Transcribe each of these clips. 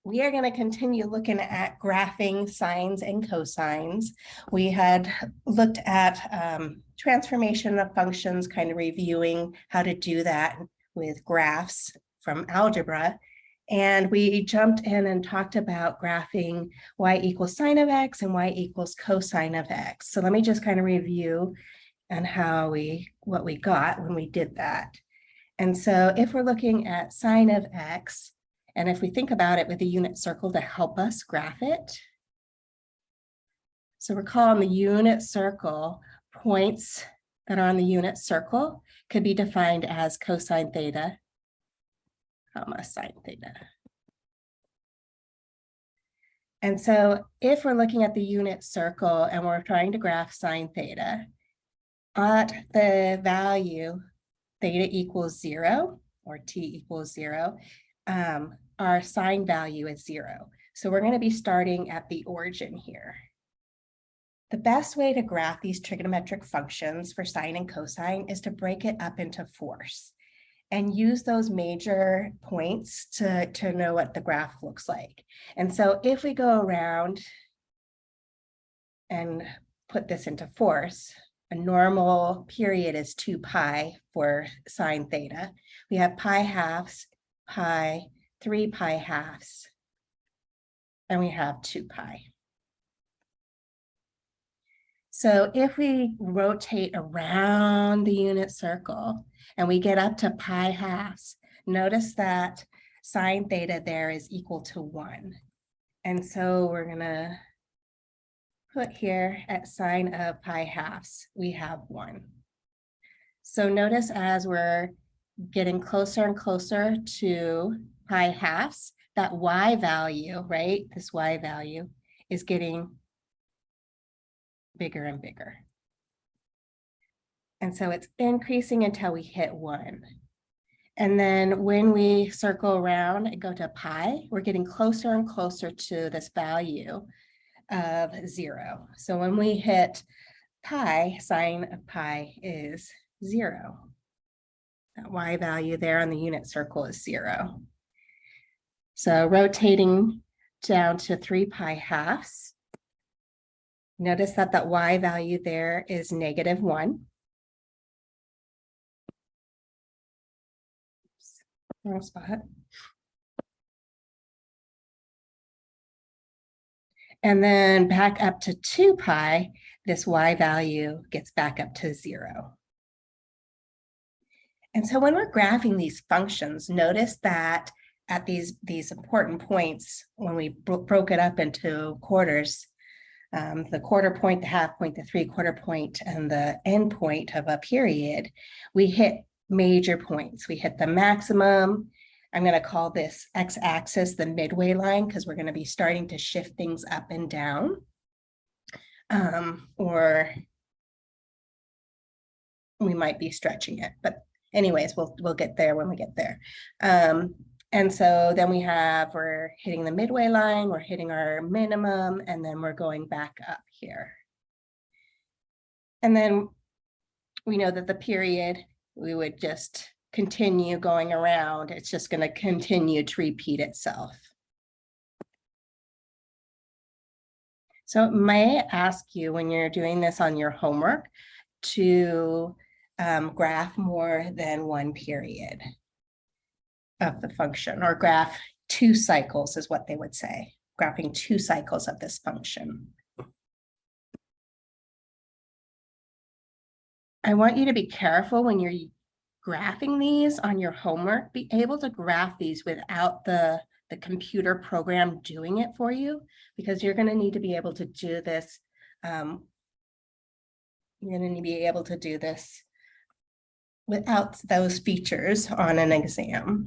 we are going to continue looking at graphing sines and cosines. We had looked at transformation of functions, kind of reviewing how to do that with graphs from algebra. And we jumped in and talked about graphing y equals sine of x and y equals cosine of x. So let me just kind of review and what we got when we did that. And so if we're looking at sine of x, and if we think about it with a unit circle to help us graph it. So recall on the unit circle, points that are on the unit circle could be defined as cosine theta, comma sine theta. And so if we're looking at the unit circle and we're trying to graph sine theta, at the value theta equals 0 or t equals 0, our sine value is 0. So we're going to be starting at the origin here. The best way to graph these trigonometric functions for sine and cosine is to break it up into force and use those major points to know what the graph looks like. And so if we go around and put this into force, a normal period is 2 pi for sine theta. We have pi halves, pi, 3 pi halves, and we have 2 pi. So if we rotate around the unit circle and we get up to pi halves, notice that sine theta there is equal to 1. And so we're going to put here at sine of pi halves, we have 1. So notice as we're getting closer and closer to pi halves, that y value, right? This y value is getting bigger and bigger. And so it's increasing until we hit 1. And then when we circle around and go to pi, we're getting closer and closer to this value of 0. So when we hit pi, sine of pi is 0. That y value there on the unit circle is 0. So rotating down to 3 pi halves, notice that that y value there is negative 1. Oops, wrong spot. And then back up to 2 pi, this y value gets back up to 0. And so when we're graphing these functions, notice that at these important points, when we broke it up into quarters, the quarter point, the half point, the 3/4 point, and the end point of a period, we hit major points. We hit the maximum. I'm going to call this x-axis the midway line because we're going to be starting to shift things up and down. Or we might be stretching it, but anyways, we'll get there when we get there. And so then we're hitting the midway line, we're hitting our minimum, and then we're going back up here. And then we know that the period, we would just continue going around. It's just going to continue to repeat itself. So may I ask you when you're doing this on your homework to graph more than one period of the function, or graph 2 cycles is what they would say, graphing 2 cycles of this function. I want you to be careful when you're graphing these on your homework, be able to graph these without the computer program doing it for you, because you're going to need to be able to do this. You're going to need to be able to do this without those features on an exam.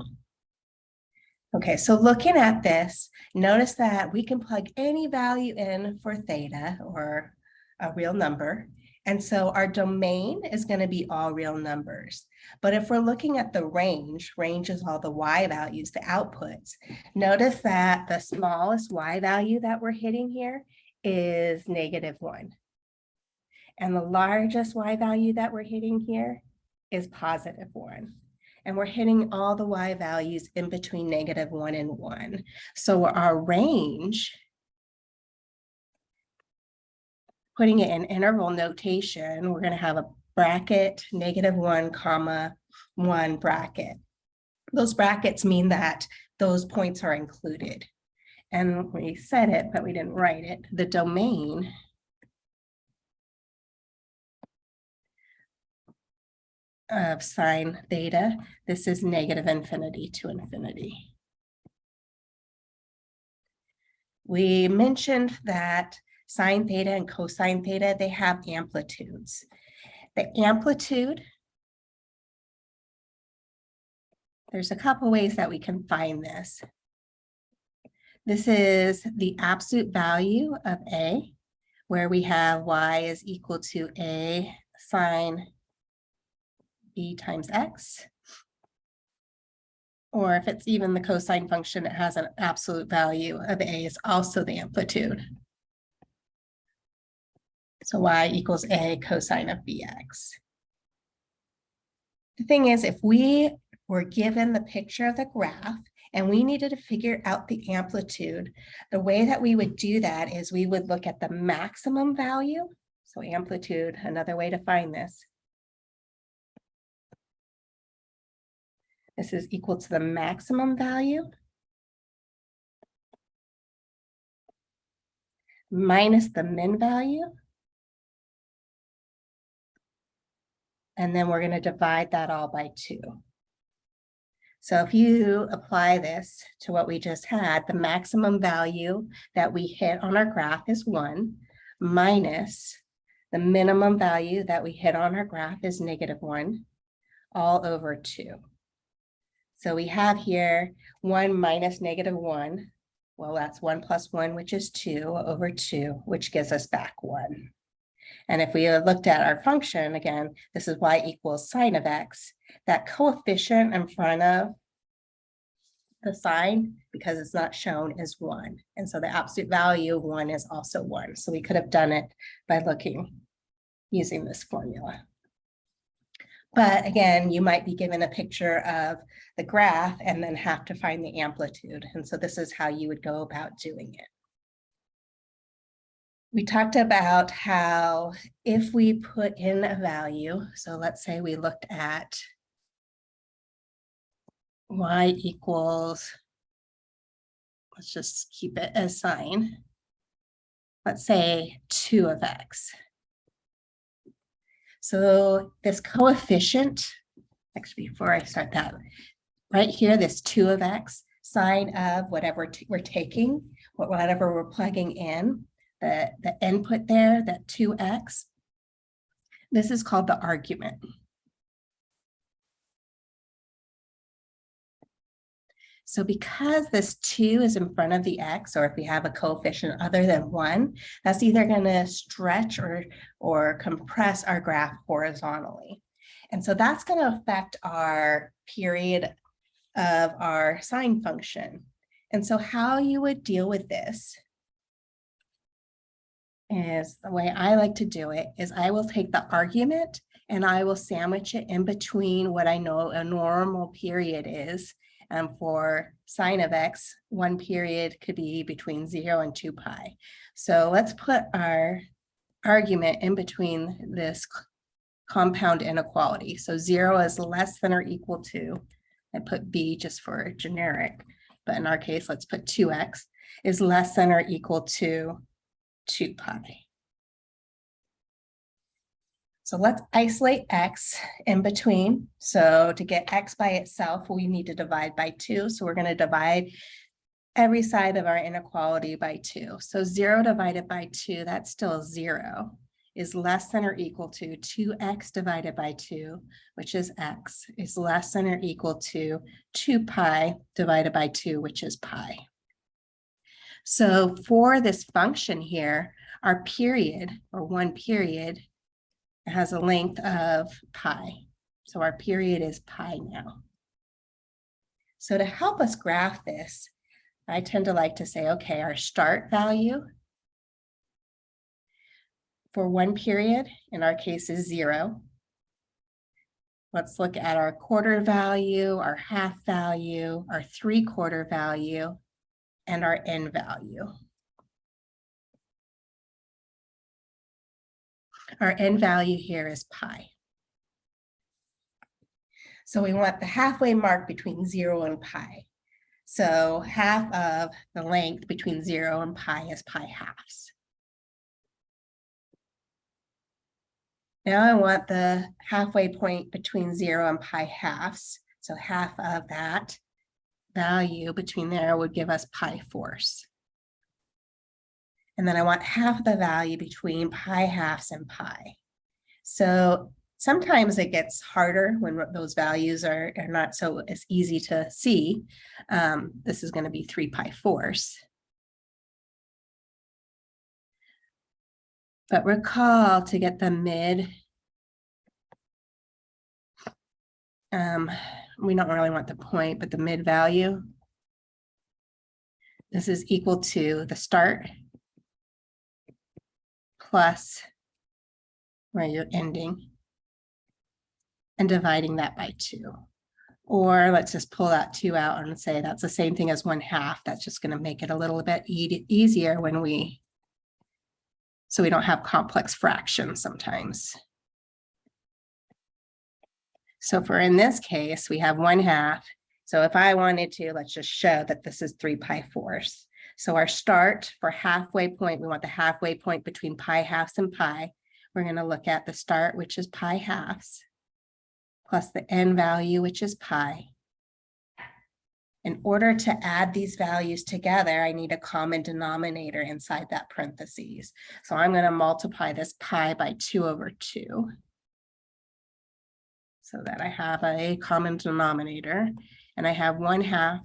Okay, so looking at this, notice that we can plug any value in for theta, or a real number. And so our domain is going to be all real numbers. But if we're looking at the range is all the y values, the outputs. Notice that the smallest y value that we're hitting here is -1. And the largest y value that we're hitting here is +1. And we're hitting all the y values in between -1 and 1. So our range, putting it in interval notation, we're going to have a bracket, -1, comma, 1 bracket. Those brackets mean that those points are included. And we said it, but we didn't write it. The domain of sine theta, this is -infinity to infinity. We mentioned that sine theta and cosine theta, they have amplitudes. The amplitude, there's a couple ways that we can find this. This is the absolute value of A, where we have y is equal to A sine B times X. Or if it's even the cosine function, it has an absolute value of A is also the amplitude. So y equals A cosine of bx. The thing is, if we were given the picture of the graph and we needed to figure out the amplitude, the way that we would do that is we would look at the maximum value. So amplitude, another way to find this. This is equal to the maximum value minus the min value. And then we're going to divide that all by 2. So if you apply this to what we just had, the maximum value that we hit on our graph is 1 minus the minimum value that we hit on our graph is -1 all over 2. So we have here 1 minus -1. Well, that's 1 plus 1, which is 2 over 2, which gives us back 1. And if we looked at our function, again, this is y equals sine of x, that coefficient in front of the sine, because it's not shown, is 1. And so the absolute value of 1 is also 1. So we could have done it by using this formula. But again, you might be given a picture of the graph and then have to find the amplitude. And so this is how you would go about doing it. We talked about how if we put in a value, so let's say we looked at y equals, let's just keep it as sine, let's say 2 of x. So this coefficient, actually before I start that, right here, this 2 of x, sine of whatever we're taking, whatever we're plugging in, the input there, that 2x, this is called the argument. So because this 2 is in front of the x, or if we have a coefficient other than 1, that's either going to stretch or compress our graph horizontally. And so that's going to affect our period of our sine function. And so how you would deal with this is, the way I like to do it is I will take the argument and I will sandwich it in between what I know a normal period is. And for sine of x, one period could be between 0 and 2 pi. So let's put our argument in between this compound inequality. So 0 is less than or equal to, I put b just for generic, but in our case, let's put 2x is less than or equal to 2 pi. So let's isolate x in between. So to get x by itself, we need to divide by 2. So we're going to divide every side of our inequality by 2. So 0 divided by 2, that's still 0, is less than or equal to 2x divided by 2, which is x, is less than or equal to 2 pi divided by 2, which is pi. So for this function here, our period, or one period, has a length of pi. So our period is pi now. So to help us graph this, I tend to like to say, okay, our start value for one period, in our case, is 0. Let's look at our quarter value, our half value, our 3/4 value, and our n value. Our n value here is pi. So we want the halfway mark between 0 and pi. So half of the length between 0 and pi is pi halves. Now I want the halfway point between 0 and pi halves. So half of that value between there would give us pi fourths. And then I want half the value between pi halves and pi. So sometimes it gets harder when those values are not so as easy to see. This is going to be 3 pi fourths. But recall, to get the mid, we don't really want the point, but the mid value. This is equal to the start plus where you're ending and dividing that by 2. Or let's just pull that 2 out and say that's the same thing as 1/2. That's just going to make it a little bit easier when so we don't have complex fractions sometimes. So for in this case, we have 1/2. So if I wanted to, let's just show that this is 3 pi fourths. So our start for halfway point, we want the halfway point between pi halves and pi. We're going to look at the start, which is pi halves, plus the n value, which is pi. In order to add these values together, I need a common denominator inside that parentheses. So I'm going to multiply this pi by 2/2. So that I have a common denominator, and I have 1/2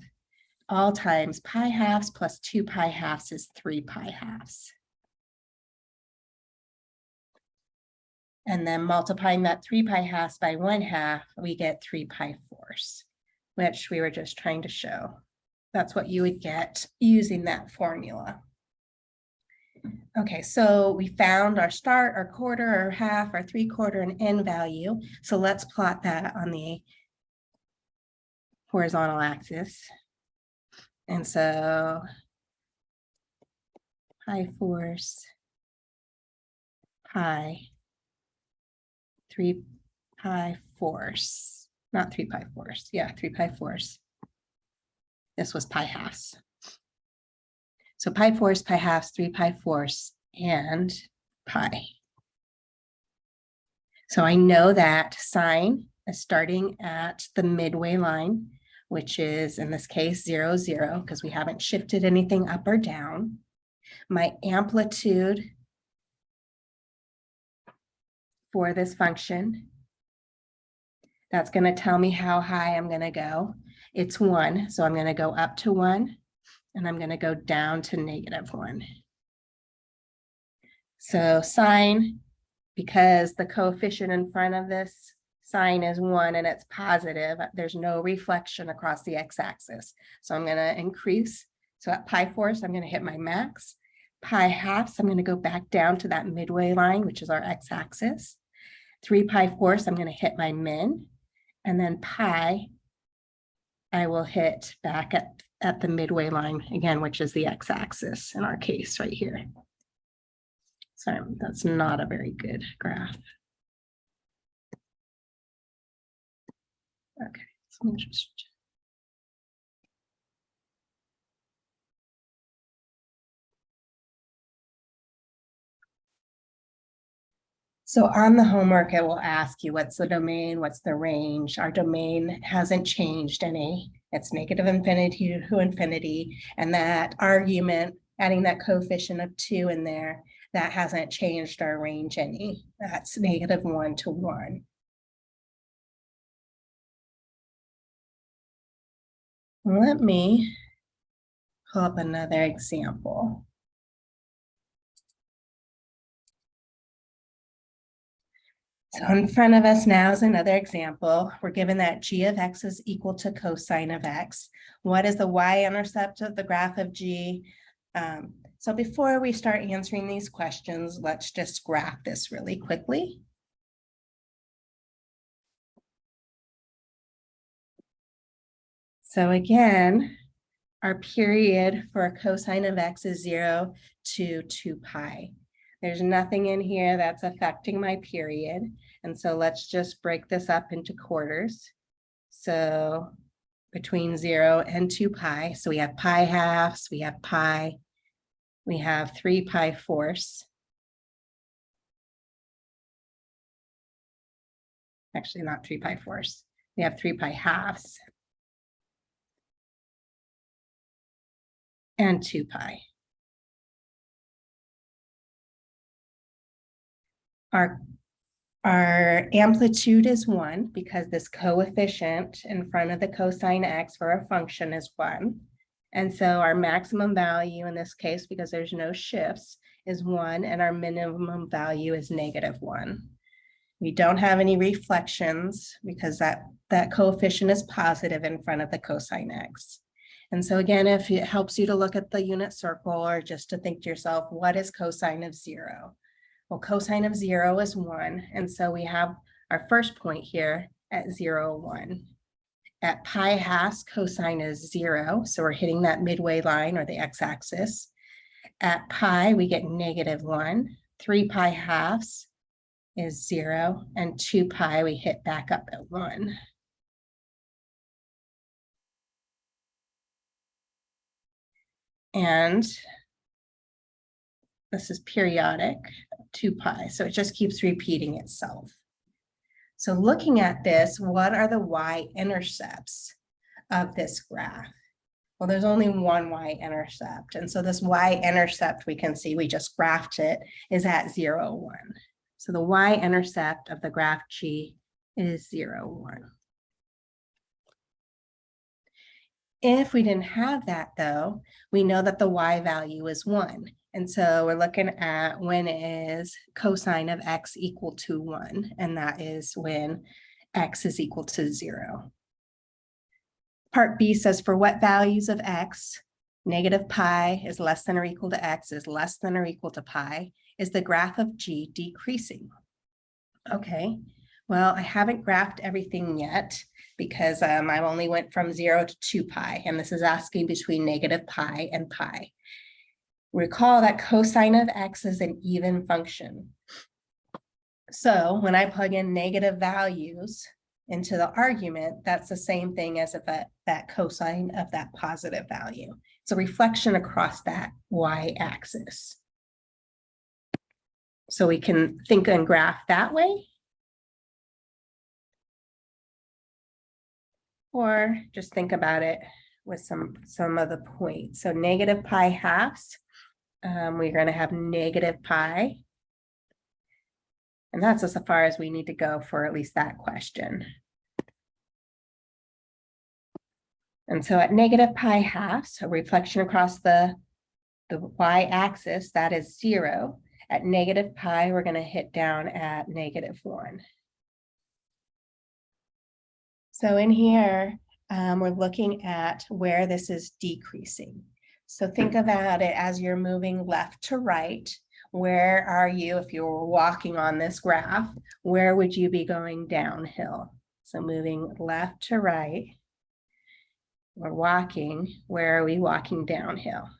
all times pi halves plus 2 pi halves is 3 pi halves. And then multiplying that 3 pi halves by 1/2, we get 3 pi fourths, which we were just trying to show. That's what you would get using that formula. Okay, so we found our start, our quarter, our half, our 3/4, and n value. So let's plot that on the horizontal axis. And so pi fourths, pi, 3 pi fourths, not 3 pi fourths. Yeah, 3 pi fourths. This was pi halves. So pi fourths, pi halves, 3 pi fourths, and pi. So I know that sine is starting at the midway line, which is in this case 0, 0, because we haven't shifted anything up or down. My amplitude for this function, that's going to tell me how high I'm going to go. It's 1, so I'm going to go up to 1, and I'm going to go down to -1. So sine, because the coefficient in front of this sine is 1 and it's positive, there's no reflection across the x-axis. So I'm going to increase. So at pi fourths, I'm going to hit my max. Pi halves, I'm going to go back down to that midway line, which is our x-axis. 3 pi fourths, I'm going to hit my min. And then pi, I will hit back at the midway line again, which is the x-axis in our case right here. Sorry, that's not a very good graph. Okay, so let me just. So on the homework, it will ask you what's the domain, what's the range. Our domain hasn't changed any. It's -infinity to infinity. And that argument, adding that coefficient of 2 in there, that hasn't changed our range any. That's -1 to 1. Let me pull up another example. So in front of us now is another example. We're given that g of x is equal to cosine of x. What is the y-intercept of the graph of g? So before we start answering these questions, let's just graph this really quickly. So again, our period for a cosine of x is 0 to 2 pi. There's nothing in here that's affecting my period. And so let's just break this up into quarters. So between 0 and 2 pi. So we have pi halves, we have pi, we have 3 pi fourths. Actually, not 3 pi fourths. We have 3 pi halves and 2 pi. Our amplitude is 1 because this coefficient in front of the cosine x for a function is 1. And so our maximum value in this case, because there's no shifts, is 1, and our minimum value is -1. We don't have any reflections because that coefficient is positive in front of the cosine x. And so again, if it helps you to look at the unit circle or just to think to yourself, what is cosine of 0? Well, cosine of 0 is 1. And so we have our first point here at 0, 1. At pi halves, cosine is 0. So we're hitting that midway line or the x-axis. At pi, we get -1. 3 pi halves is 0. And 2 pi, we hit back up at 1. And this is periodic, 2 pi. So it just keeps repeating itself. So looking at this, what are the y-intercepts of this graph? Well, there's only one y-intercept. And so this y-intercept, we can see, we just graphed it, is at 0, 1. So the y-intercept of the graph G is 0, 1. If we didn't have that though, we know that the y value is 1. And so we're looking at when is cosine of x equal to 1, and that is when x is equal to 0. Part B says for what values of x, -pi is less than or equal to x is less than or equal to pi, is the graph of G decreasing? Okay, well, I haven't graphed everything yet because I only went from 0 to 2 pi, and this is asking between -pi and pi. Recall that cosine of x is an even function. So when I plug in negative values into the argument, that's the same thing as if that cosine of that positive value. It's a reflection across that y-axis. So we can think and graph that way. Or just think about it with some of the points. So -pi halves, we're going to have -pi. And that's as far as we need to go for at least that question. And so at -pi halves, a reflection across the y-axis, that is 0. At -pi, we're going to hit down at -1. So in here, we're looking at where this is decreasing. So think about it as you're moving left to right. Where are you, if you were walking on this graph, where would you be going downhill? So moving left to right, we're walking, where are we walking downhill?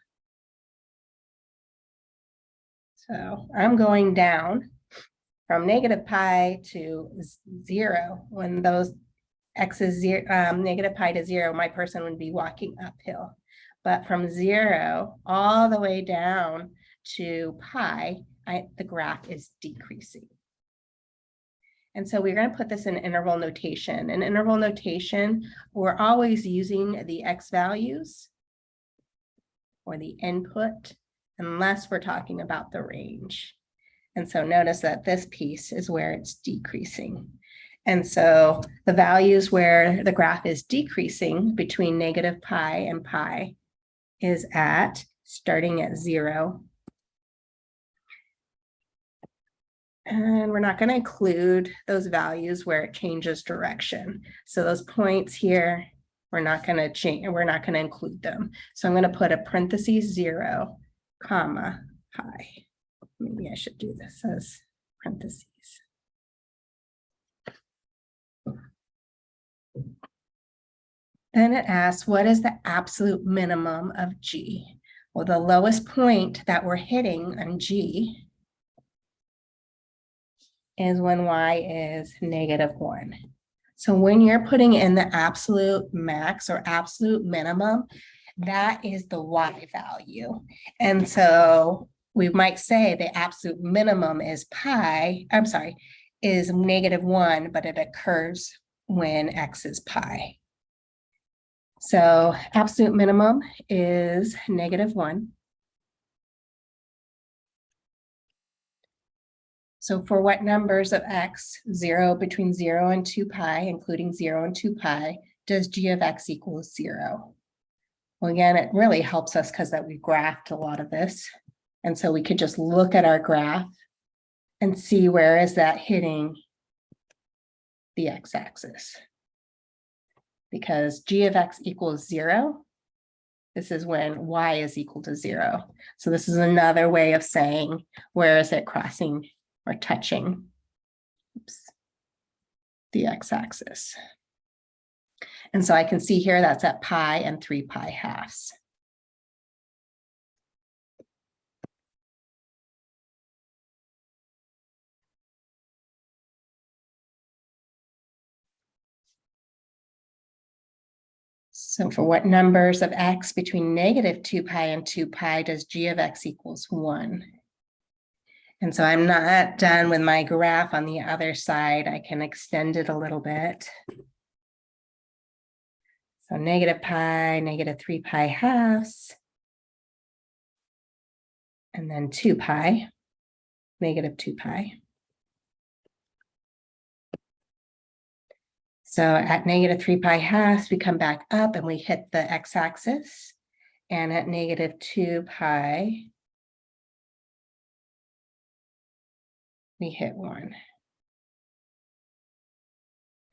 So I'm going down from -pi to 0. When those x is 0, -pi to 0, my person would be walking uphill. But from 0 all the way down to pi, the graph is decreasing. And so we're going to put this in interval notation. In interval notation, we're always using the x values or the input, unless we're talking about the range. And so notice that this piece is where it's decreasing. And so the values where the graph is decreasing between -pi and pi is at, starting at 0. And we're not going to include those values where it changes direction. So those points here, we're not going to change, we're not going to include them. So I'm going to put a parentheses 0, comma, pi. Maybe I should do this as parentheses. Then it asks, what is the absolute minimum of G? Well, the lowest point that we're hitting on G is when Y is -1. So when you're putting in the absolute max or absolute minimum, that is the Y value. And so we might say the absolute minimum is is -1, but it occurs when X is pi. So absolute minimum is -1. So for what numbers of X, between 0 and 2 pi, including 0 and 2 pi, does G of X equal 0? Well, again, it really helps us because that we graphed a lot of this. And so we could just look at our graph and see where is that hitting the x-axis. Because G of X equals 0, this is when Y is equal to 0. So this is another way of saying, where is it crossing or touching the x-axis? And so I can see here that's at pi and 3 pi halves. So for what numbers of X between -2 pi and 2 pi does G of X equals 1? And so I'm not done with my graph on the other side. I can extend it a little bit. So -pi, -3 pi halves, and then 2 pi, -2 pi. So at -3 pi halves, we come back up and we hit the x-axis. And at -2 pi, we hit 1.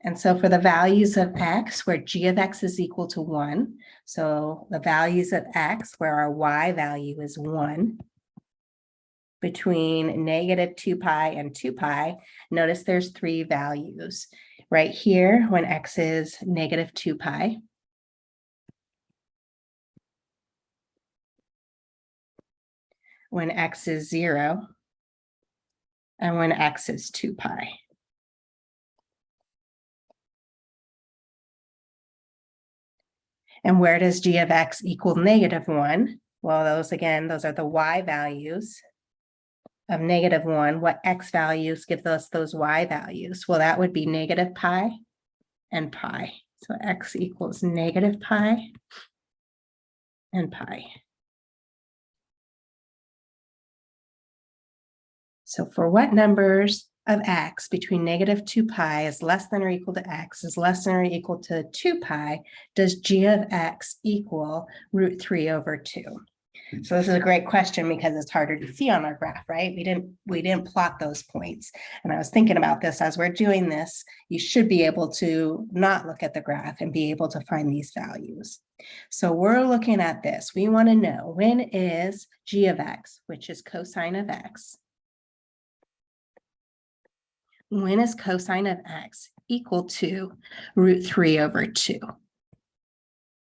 And so for the values of X, where G of X is equal to 1, so the values of X, where our Y value is 1, between -2 pi and 2 pi, notice there's 3 values. Right here, when X is -2 pi, when X is 0, and when X is 2 pi. And where does G of X equal -1? Well, those are the Y values of -1. What X values give us those Y values? Well, that would be -pi and pi. So X equals -pi and pi. So for what numbers of X between -2 pi is less than or equal to X is less than or equal to 2 pi, does G of X equal √3/2? So this is a great question because it's harder to see on our graph, right? We didn't plot those points. And I was thinking about this as we're doing this, you should be able to not look at the graph and be able to find these values. So we're looking at this. We want to know, when is G of X, which is cosine of X, when is cosine of X equal to √3/2?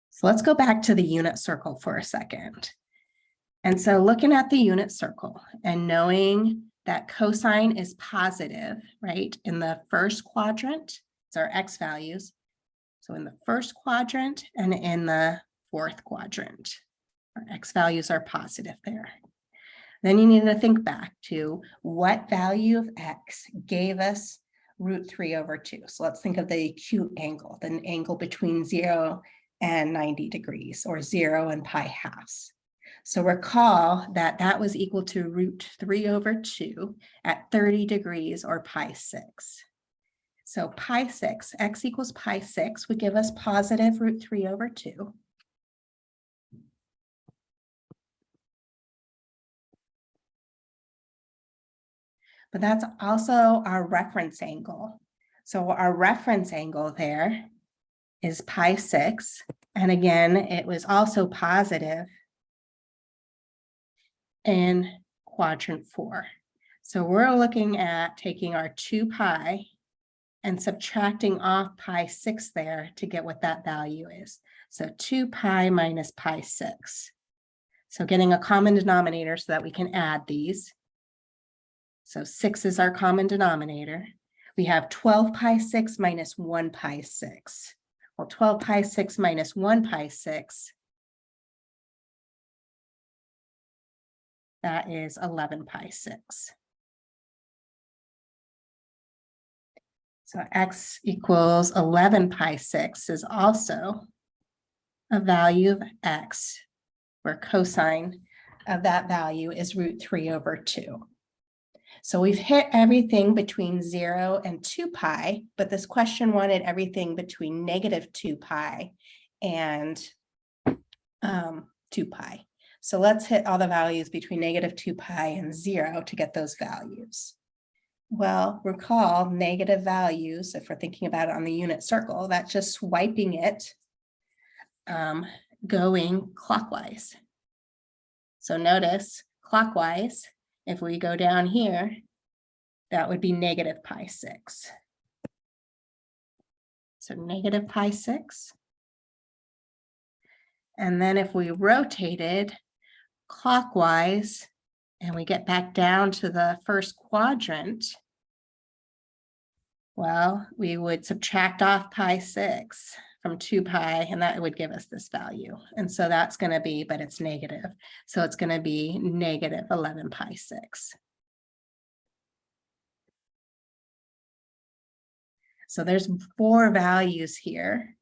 So let's go back to the unit circle for a second. And so looking at the unit circle and knowing that cosine is positive, right, in the first quadrant, it's our X values. So in the first quadrant and in the fourth quadrant, our X values are positive there. Then you need to think back to what value of X gave us √3/2. So let's think of the acute angle, the angle between 0 and 90 degrees, or 0 and pi halves. So recall that that was equal to √3/2 at 30 degrees, or pi 6. So pi 6, X equals pi 6 would give us positive √3/2. But that's also our reference angle. So our reference angle there is pi 6. And again, it was also positive in quadrant 4. So we're looking at taking our 2 pi and subtracting off pi 6 there to get what that value is. So 2 pi minus pi 6. So getting a common denominator so that we can add these. So 6 is our common denominator. We have 12 pi 6 minus 1 pi 6. Well, 12 pi 6 minus 1 pi 6, that is 11 pi 6. So x equals 11 pi 6 is also a value of x, where cosine of that value is √3/2. So we've hit everything between 0 and 2 pi, but this question wanted everything between -2 pi and 2 pi. So let's hit all the values between -2 pi and 0 to get those values. Well, recall negative values, if we're thinking about it on the unit circle, that's just swiping it going clockwise. So notice clockwise, if we go down here, that would be negative pi 6. So negative pi 6. And then if we rotated clockwise and we get back down to the first quadrant, well, we would subtract off pi 6 from 2 pi, and that would give us this value. And so that's going to be, but it's negative. So it's going to be negative 11 pi 6. So there's 4 values here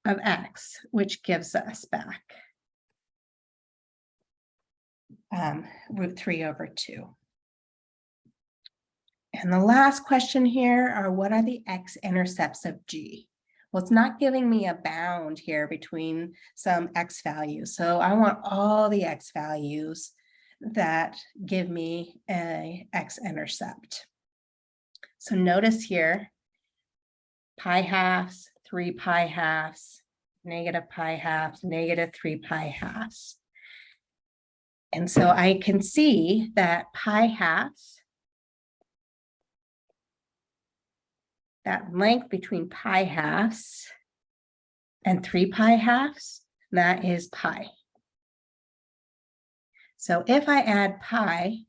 of x, which gives us back √3/2. And the last question here are, what are the x-intercepts of G? Well, it's not giving me a bound here between some x values. So I want all the x values that give me a x-intercept. So notice here, pi halves, 3 pi halves, negative pi halves, negative 3 pi halves. And so I can see that pi halves, that length between pi halves and 3 pi halves, that is pi. So if I add pi,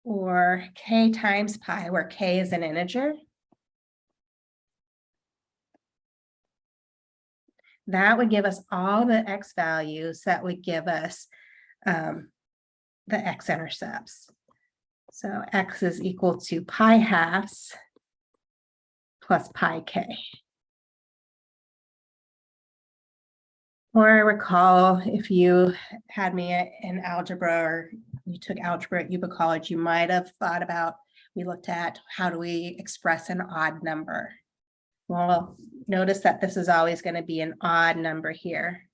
or k times pi, where k is an integer, that would give us all the x values that would give us the x-intercepts. So x is equal to pi halves plus pi k. Or I recall, if you had me in algebra or you took algebra at Yuba College, you might have thought about, we looked at how do we express an odd number. Well, notice that this is always going to be an odd number here.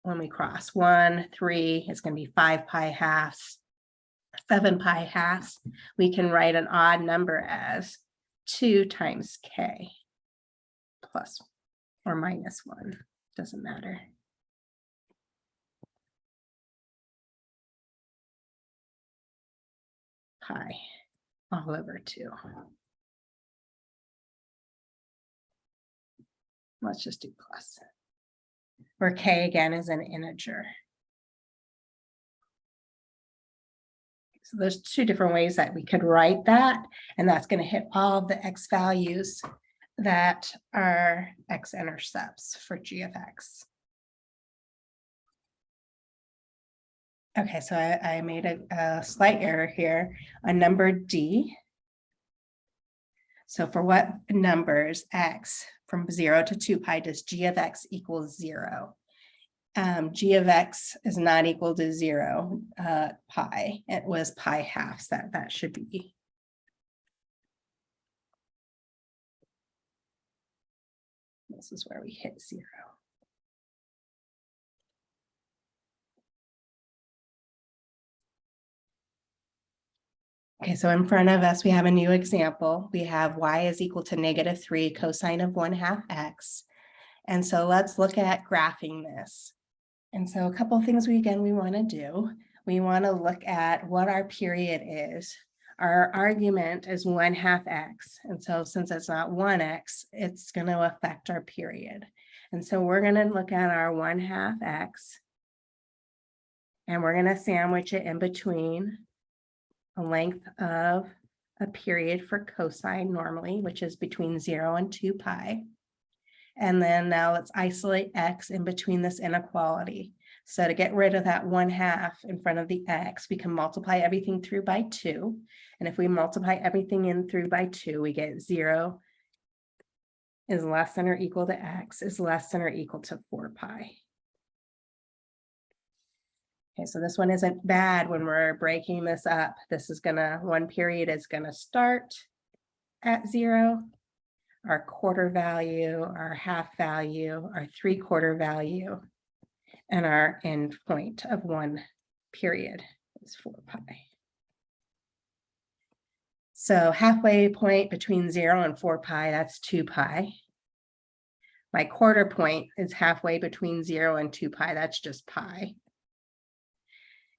When we cross 1, 3, it's going to be 5 pi halves, 7 pi halves. We can write an odd number as 2 times k plus or minus 1, doesn't matter. Pi all over 2. Let's just do plus, where k again is an integer. So there's 2 different ways that we could write that, and that's going to hit all of the x values that are x-intercepts for g of x. Okay, so I made a slight error here on number D. So for what numbers x from 0 to 2 pi does g of x equal 0? G of x is not equal to 0 pi. It was pi halves that should be. This is where we hit 0. Okay, so in front of us, we have a new example. We have y is equal to -3 cosine of 1/2 x. And so let's look at graphing this. And so a couple of things we want to do. we want to look at what our period is. Our argument is 1/2 x. And so since it's not 1x, it's going to affect our period. And so we're going to look at our 1/2 x. And we're going to sandwich it in between a length of a period for cosine normally, which is between 0 and 2 pi. And then now let's isolate x in between this inequality. So to get rid of that 1/2 in front of the x, we can multiply everything through by 2. And if we multiply everything in through by 2, we get 0 is less than or equal to x is less than or equal to 4 pi. Okay, so this one isn't bad when we're breaking this up. This is one period is gonna start at 0. Our quarter value, our half value, our 3/4 value, and our end point of one period is 4 pi. So halfway point between 0 and 4 pi, that's 2 pi. My quarter point is halfway between 0 and 2 pi, that's just pi.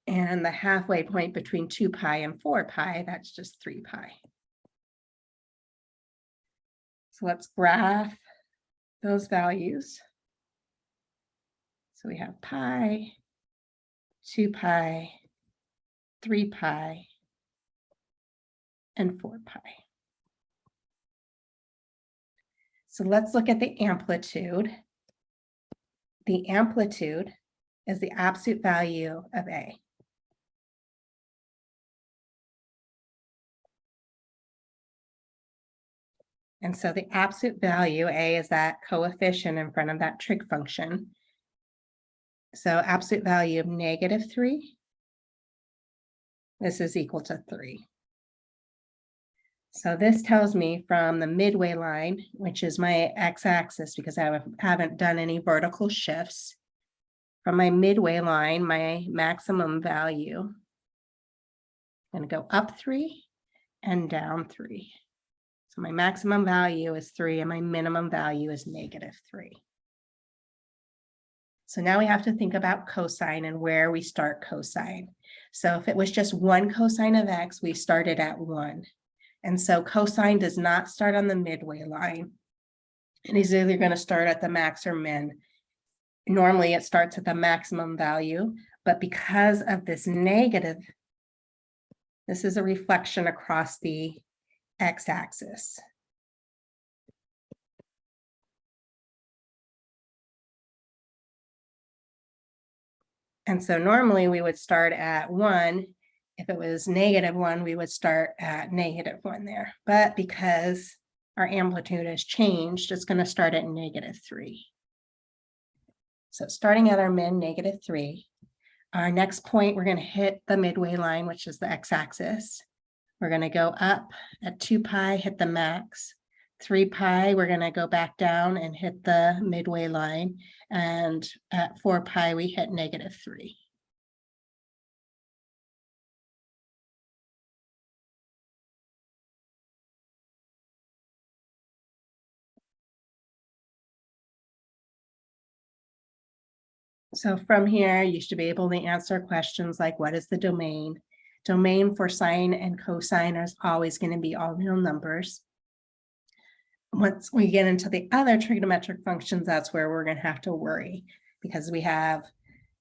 And the halfway point between 2 pi and 4 pi, that's just 3 pi. So let's graph those values. So we have pi, 2 pi, 3 pi, and 4 pi. So let's look at the amplitude. The amplitude is the absolute value of A. And so the absolute value, A, is that coefficient in front of that trig function. So absolute value of -3, this is equal to 3. So this tells me from the midway line, which is my x-axis because I haven't done any vertical shifts. From my midway line, my maximum value, I'm going to go up 3 and down 3. So my maximum value is 3 and my minimum value is -3. So now we have to think about cosine and where we start cosine. So if it was just one cosine of x, we started at 1. And so cosine does not start on the midway line. And it's either going to start at the max or min. Normally it starts at the maximum value, but because of this negative, this is a reflection across the x-axis. And so normally we would start at 1. If it was -1, we would start at -1 there. But because our amplitude has changed, it's going to start at -3. So starting at our min, -3, our next point, we're going to hit the midway line, which is the x-axis. We're going to go up at 2 pi, hit the max. 3 pi, we're going to go back down and hit the midway line. And at 4 pi, we hit -3. So from here, you should be able to answer questions like, what is the domain? Domain for sine and cosine is always going to be all real numbers. Once we get into the other trigonometric functions, that's where we're going to have to worry, because we have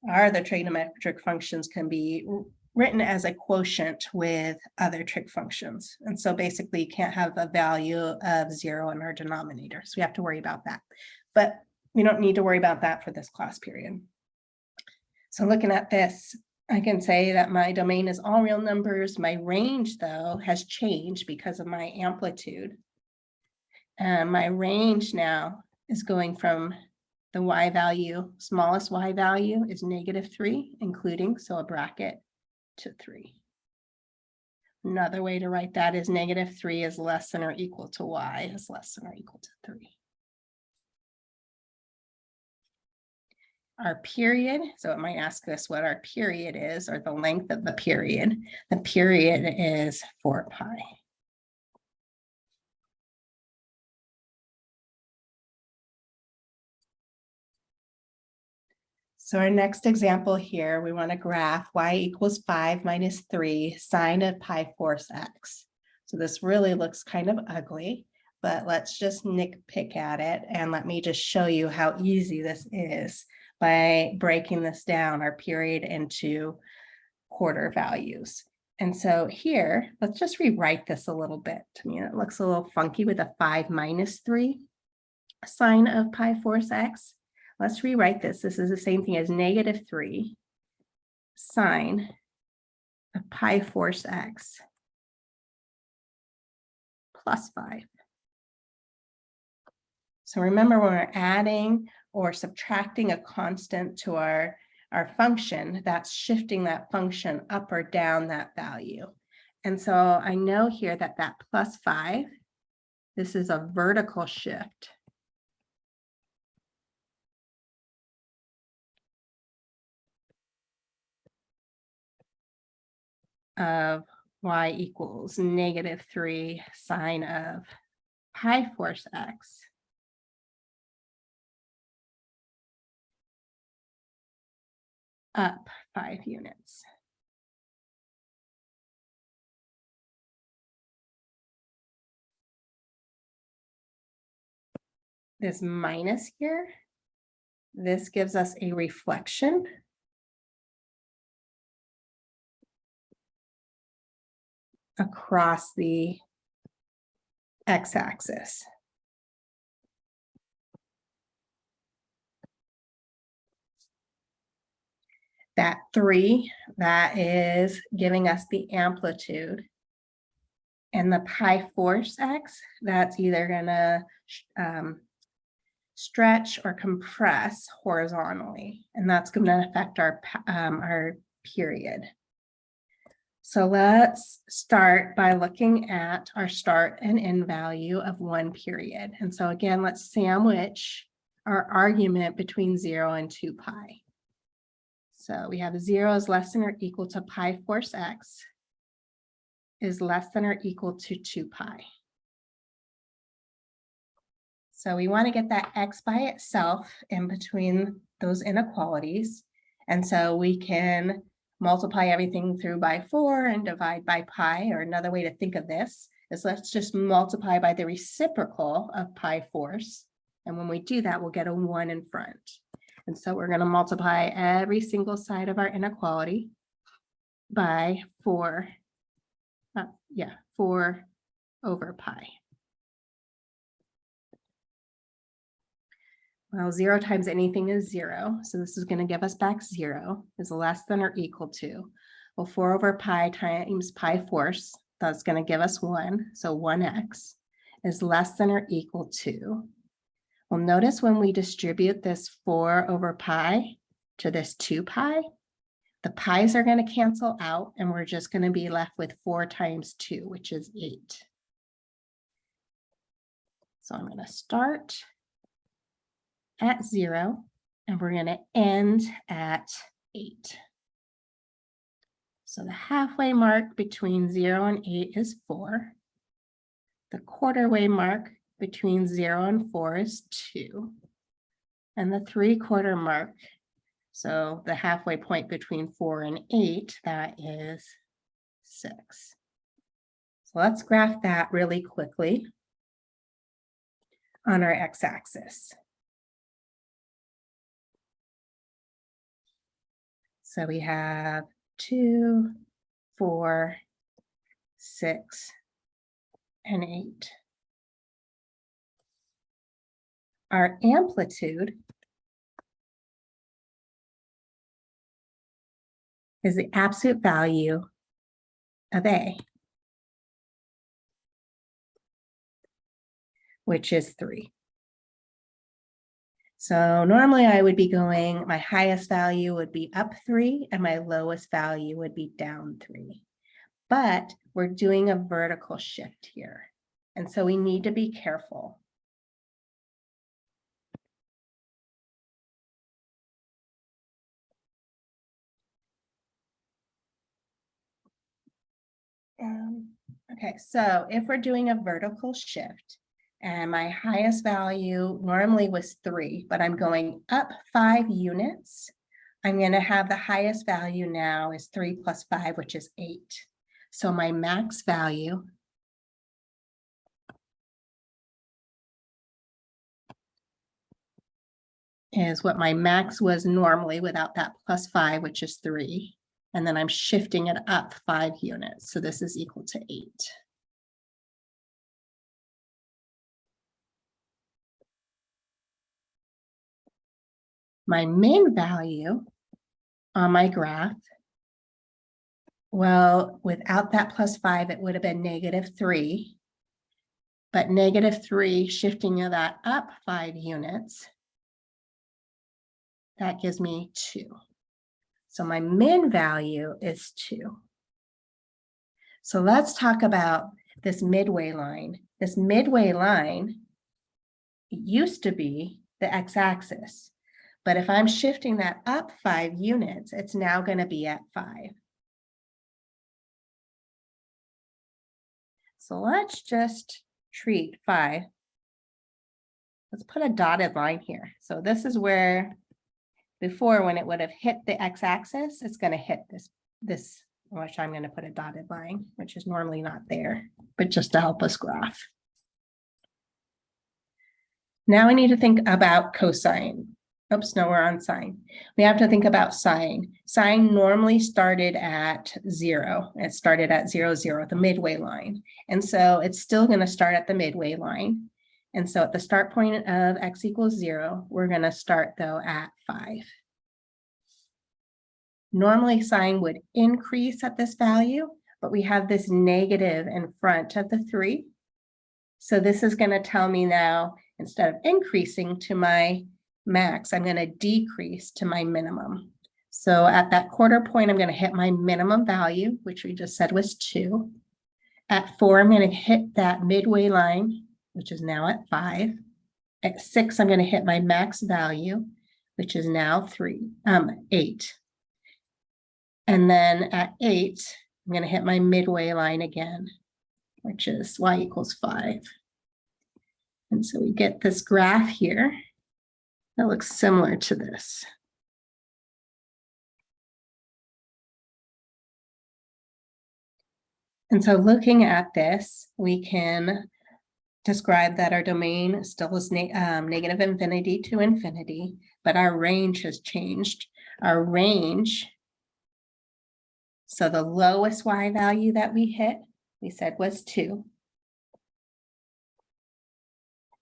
our other trigonometric functions can be written as a quotient with other trig functions. And so basically you can't have a value of 0 in our denominator. So we have to worry about that. But we don't need to worry about that for this class period. So looking at this, I can say that my domain is all real numbers. My range, though, has changed because of my amplitude. And my range now is going from the y value, smallest y value is -3, including, so a bracket, to 3. Another way to write that is -3 is less than or equal to y is less than or equal to 3. Our period, so it might ask us what our period is, or the length of the period. The period is 4 pi. So our next example here, we want to graph y equals 5 minus 3 sine of pi force x. So this really looks kind of ugly, but let's just nitpick at it. And let me just show you how easy this is by breaking this down, our period, into quarter values. And so here, let's just rewrite this a little bit. I mean, it looks a little funky with a 5 minus 3 sine of pi force x. Let's rewrite this. This is the same thing as negative 3 sine of pi force x plus 5. So remember, when we're adding or subtracting a constant to our function, that's shifting that function up or down that value. And so I know here that that plus 5, this is a vertical shift. Of y equals negative 3 sine of pi force x up 5 units. This minus here, this gives us a reflection across the x-axis. That 3, that is giving us the amplitude. And the pi force x, that's either gonna stretch or compress horizontally, and that's gonna affect our period. So let's start by looking at our start and end value of one period. And so again, let's sandwich our argument between 0 and 2 pi. So we have 0 is less than or equal to pi force x is less than or equal to 2 pi. So we want to get that x by itself in between those inequalities. And so we can multiply everything through by 4 and divide by pi, or another way to think of this is let's just multiply by the reciprocal of pi force. And when we do that, we'll get a 1 in front. And so we're going to multiply every single side of our inequality by 4 over pi. Well, 0 times anything is 0. So this is going to give us back 0 is less than or equal to. Well, 4 over pi times pi force, that's going to give us 1. So 1x is less than or equal to. Well, notice when we distribute this 4 over pi to this 2 pi, the pi's are going to cancel out, and we're just going to be left with 4 times 2, which is 8. So I'm going to start at 0, and we're going to end at 8. So the halfway mark between 0 and 8 is 4. The quarter-way mark between 0 and 4 is 2. And the 3/4 mark, so the halfway point between 4 and 8, that is 6. So let's graph that really quickly on our x-axis. So we have 2, 4, 6, and 8. Our amplitude is the absolute value of A, which is 3. So normally I would be going, my highest value would be up 3 and my lowest value would be down 3. But we're doing a vertical shift here. And so we need to be careful. Okay, so if we're doing a vertical shift and my highest value normally was 3, but I'm going up 5 units, I'm going to have the highest value now is 3 plus 5, which is 8. So my max value is what my max was normally without that plus 5, which is 3. And then I'm shifting it up 5 units. So this is equal to 8. My min value on my graph, well, without that plus 5, it would have been -3. But -3, shifting that up 5 units, that gives me 2. So my min value is 2. So let's talk about this midway line. This midway line used to be the x-axis. But if I'm shifting that up 5 units, it's now going to be at 5. So let's just treat 5. Let's put a dotted line here. So this is where before, when it would have hit the x-axis, it's going to hit this, which I'm going to put a dotted line, which is normally not there, but just to help us graph. Now we need to think about cosine. Oops, no, we're on sine. We have to think about sine. Sine normally started at 0. It started at 0, 0, the midway line. And so it's still going to start at the midway line. And so at the start point of x equals 0, we're going to start though at 5. Normally sine would increase at this value, but we have this negative in front of the 3. So this is going to tell me now, instead of increasing to my max, I'm going to decrease to my minimum. So at that quarter point, I'm going to hit my minimum value, which we just said was 2. At 4, I'm going to hit that midway line, which is now at 5. At 6, I'm going to hit my max value, which is now 8. And then at 8, I'm going to hit my midway line again, which is y equals 5. And so we get this graph here that looks similar to this. And so looking at this, we can describe that our domain still is negative infinity to infinity, but our range has changed. Our range, so the lowest y value that we hit, we said was 2.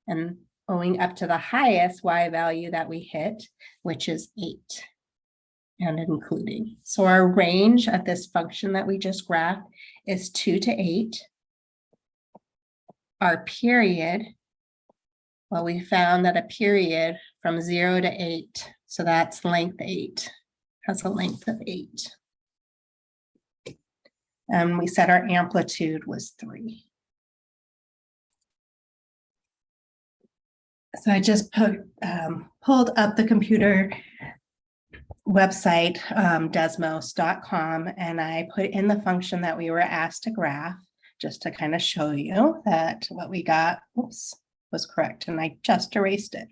And going up to the highest y value that we hit, which is 8, and including. So our range of this function that we just graphed is 2 to 8. Our period, well, we found that a period from 0 to 8, so that's length 8, has a length of 8. And we said our amplitude was 3. So I just pulled up the computer website, desmos.com, and I put in the function that we were asked to graph, just to kind of show you that what we got, was correct, and I just erased it.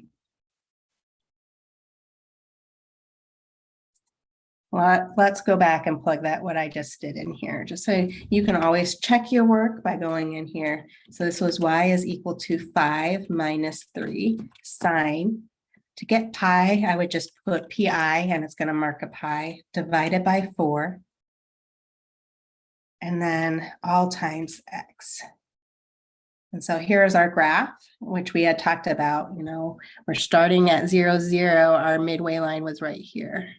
Well, let's go back and plug that what I just did in here, just so you can always check your work by going in here. So this was y is equal to 5 minus 3 sine. To get pi, I would just put pi, and it's going to mark a pi, divided by 4. And then all times x. And so here's our graph, which we had talked about. You know, we're starting at 0, 0. Our midway line was right here.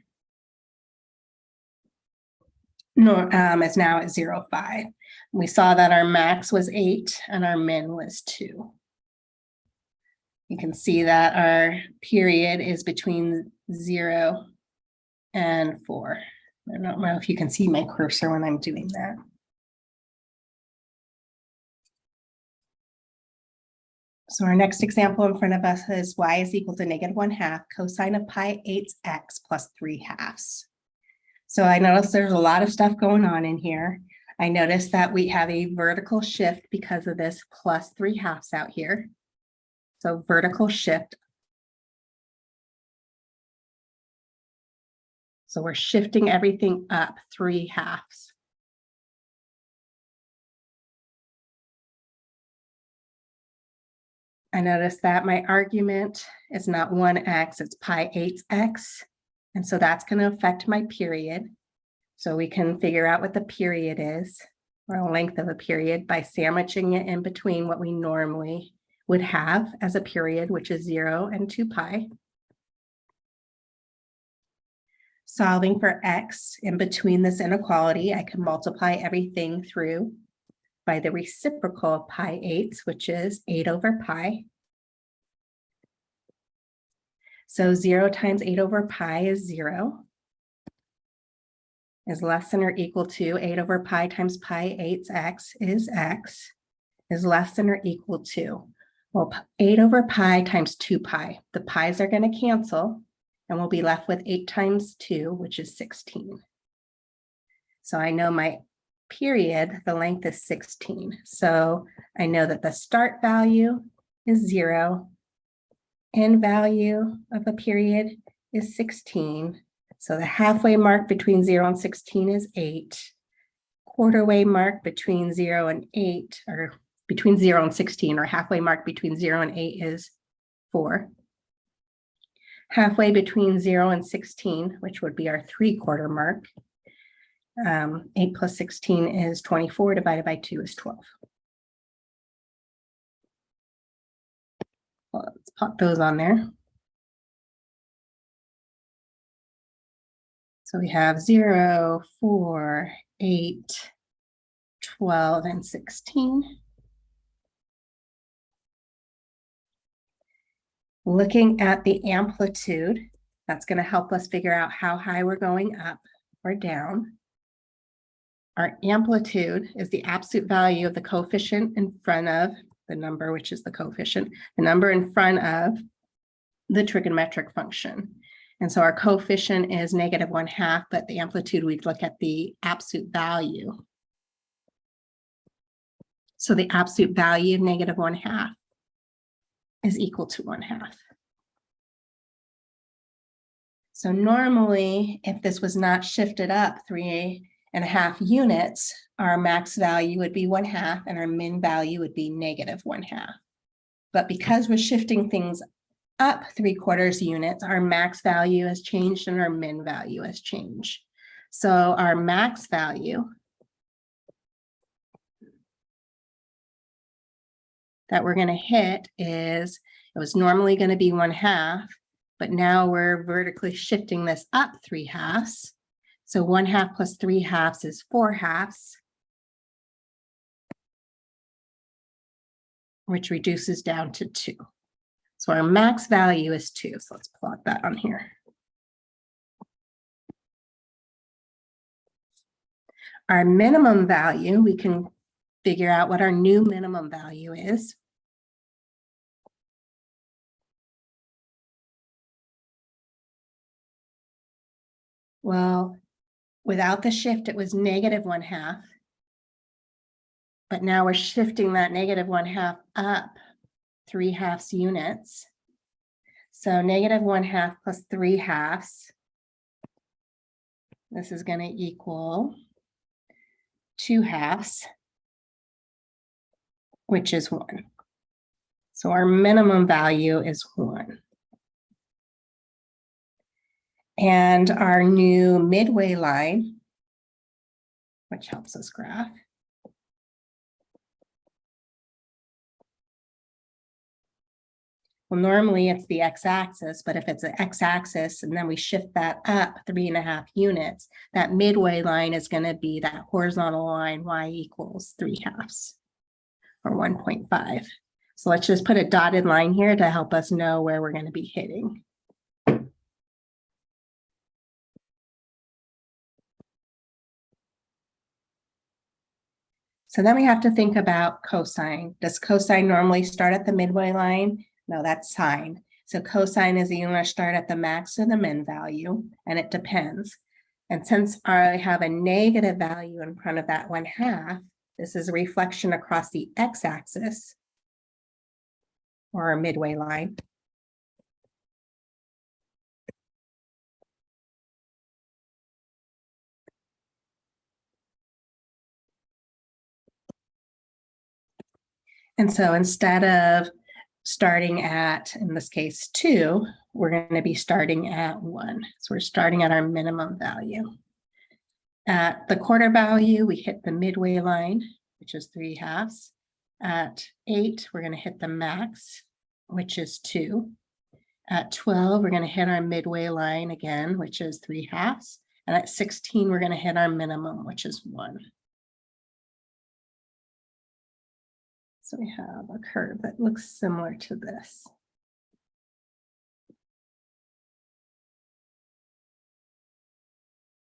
No, it's now at 0, 5. We saw that our max was 8 and our min was 2. You can see that our period is between 0 and 4. I don't know if you can see my cursor when I'm doing that. So our next example in front of us is y is equal to -1/2 cosine of pi 8x plus 3/2. So I noticed there's a lot of stuff going on in here. I noticed that we have a vertical shift because of this plus 3/2 out here. So vertical shift. So we're shifting everything up 3 halves. I noticed that my argument is not 1x, it's pi 8x. And so that's going to affect my period. So we can figure out what the period is, or length of a period, by sandwiching it in between what we normally would have as a period, which is 0 and 2 pi. Solving for x in between this inequality, I can multiply everything through by the reciprocal of pi 8, which is 8 over pi. So 0 times 8 over pi is 0. Is less than or equal to 8 over pi times pi 8x is x, is less than or equal to, well, 8 over pi times 2 pi. The pi's are going to cancel, and we'll be left with 8 times 2, which is 16. So I know my period, the length is 16. So I know that the start value is 0. End value of a period is 16. So the halfway mark between 0 and 16 is 8. Quarter way mark between 0 and 8, or between 0 and 16, or halfway mark between 0 and 8 is 4. Halfway between 0 and 16, which would be our 3/4 mark, 8 plus 16 is 24, divided by 2 is 12. Well, let's pop those on there. So we have 0, 4, 8, 12, and 16. Looking at the amplitude, that's going to help us figure out how high we're going up or down. Our amplitude is the absolute value of the coefficient in front of the number, which is the coefficient, the number in front of the trigonometric function. And so our coefficient is -1/2, but the amplitude, we'd look at the absolute value. So the absolute value of -1/2 is equal to 1/2. So normally, if this was not shifted up 3.5 units, our max value would be 1/2 and our min value would be -1/2. But because we're shifting things up 3/4 units, our max value has changed and our min value has changed. So our max value that we're going to hit is, it was normally going to be 1/2, but now we're vertically shifting this up 3 halves. So 1/2 plus 3 halves is 4 halves, which reduces down to 2. So our max value is 2. So let's plot that on here. Our minimum value, we can figure out what our new minimum value is. Well, without the shift, it was -1/2. But now we're shifting that -1/2 up 3 halves units. So -1/2 plus 3 halves. This is going to equal 2 halves, which is 1. So our minimum value is 1. And our new midway line, which helps us graph, well, normally it's the x-axis, but if it's an x-axis and then we shift that up 3.5 units, that midway line is going to be that horizontal line, y equals 3 halves, or 1.5. So let's just put a dotted line here to help us know where we're going to be hitting. So then we have to think about cosine. Does cosine normally start at the midway line? No, that's sine. So cosine is either going to start at the max or the min value, and it depends. And since I have a negative value in front of that 1/2, this is a reflection across the x-axis, or a midway line. And so instead of starting at, in this case, 2, we're going to be starting at 1. So we're starting at our minimum value. At the quarter value, we hit the midway line, which is 3/2. At 8, we're going to hit the max, which is 2. At 12, we're going to hit our midway line again, which is 3/2. And at 16, we're going to hit our minimum, which is 1. So we have a curve that looks similar to this.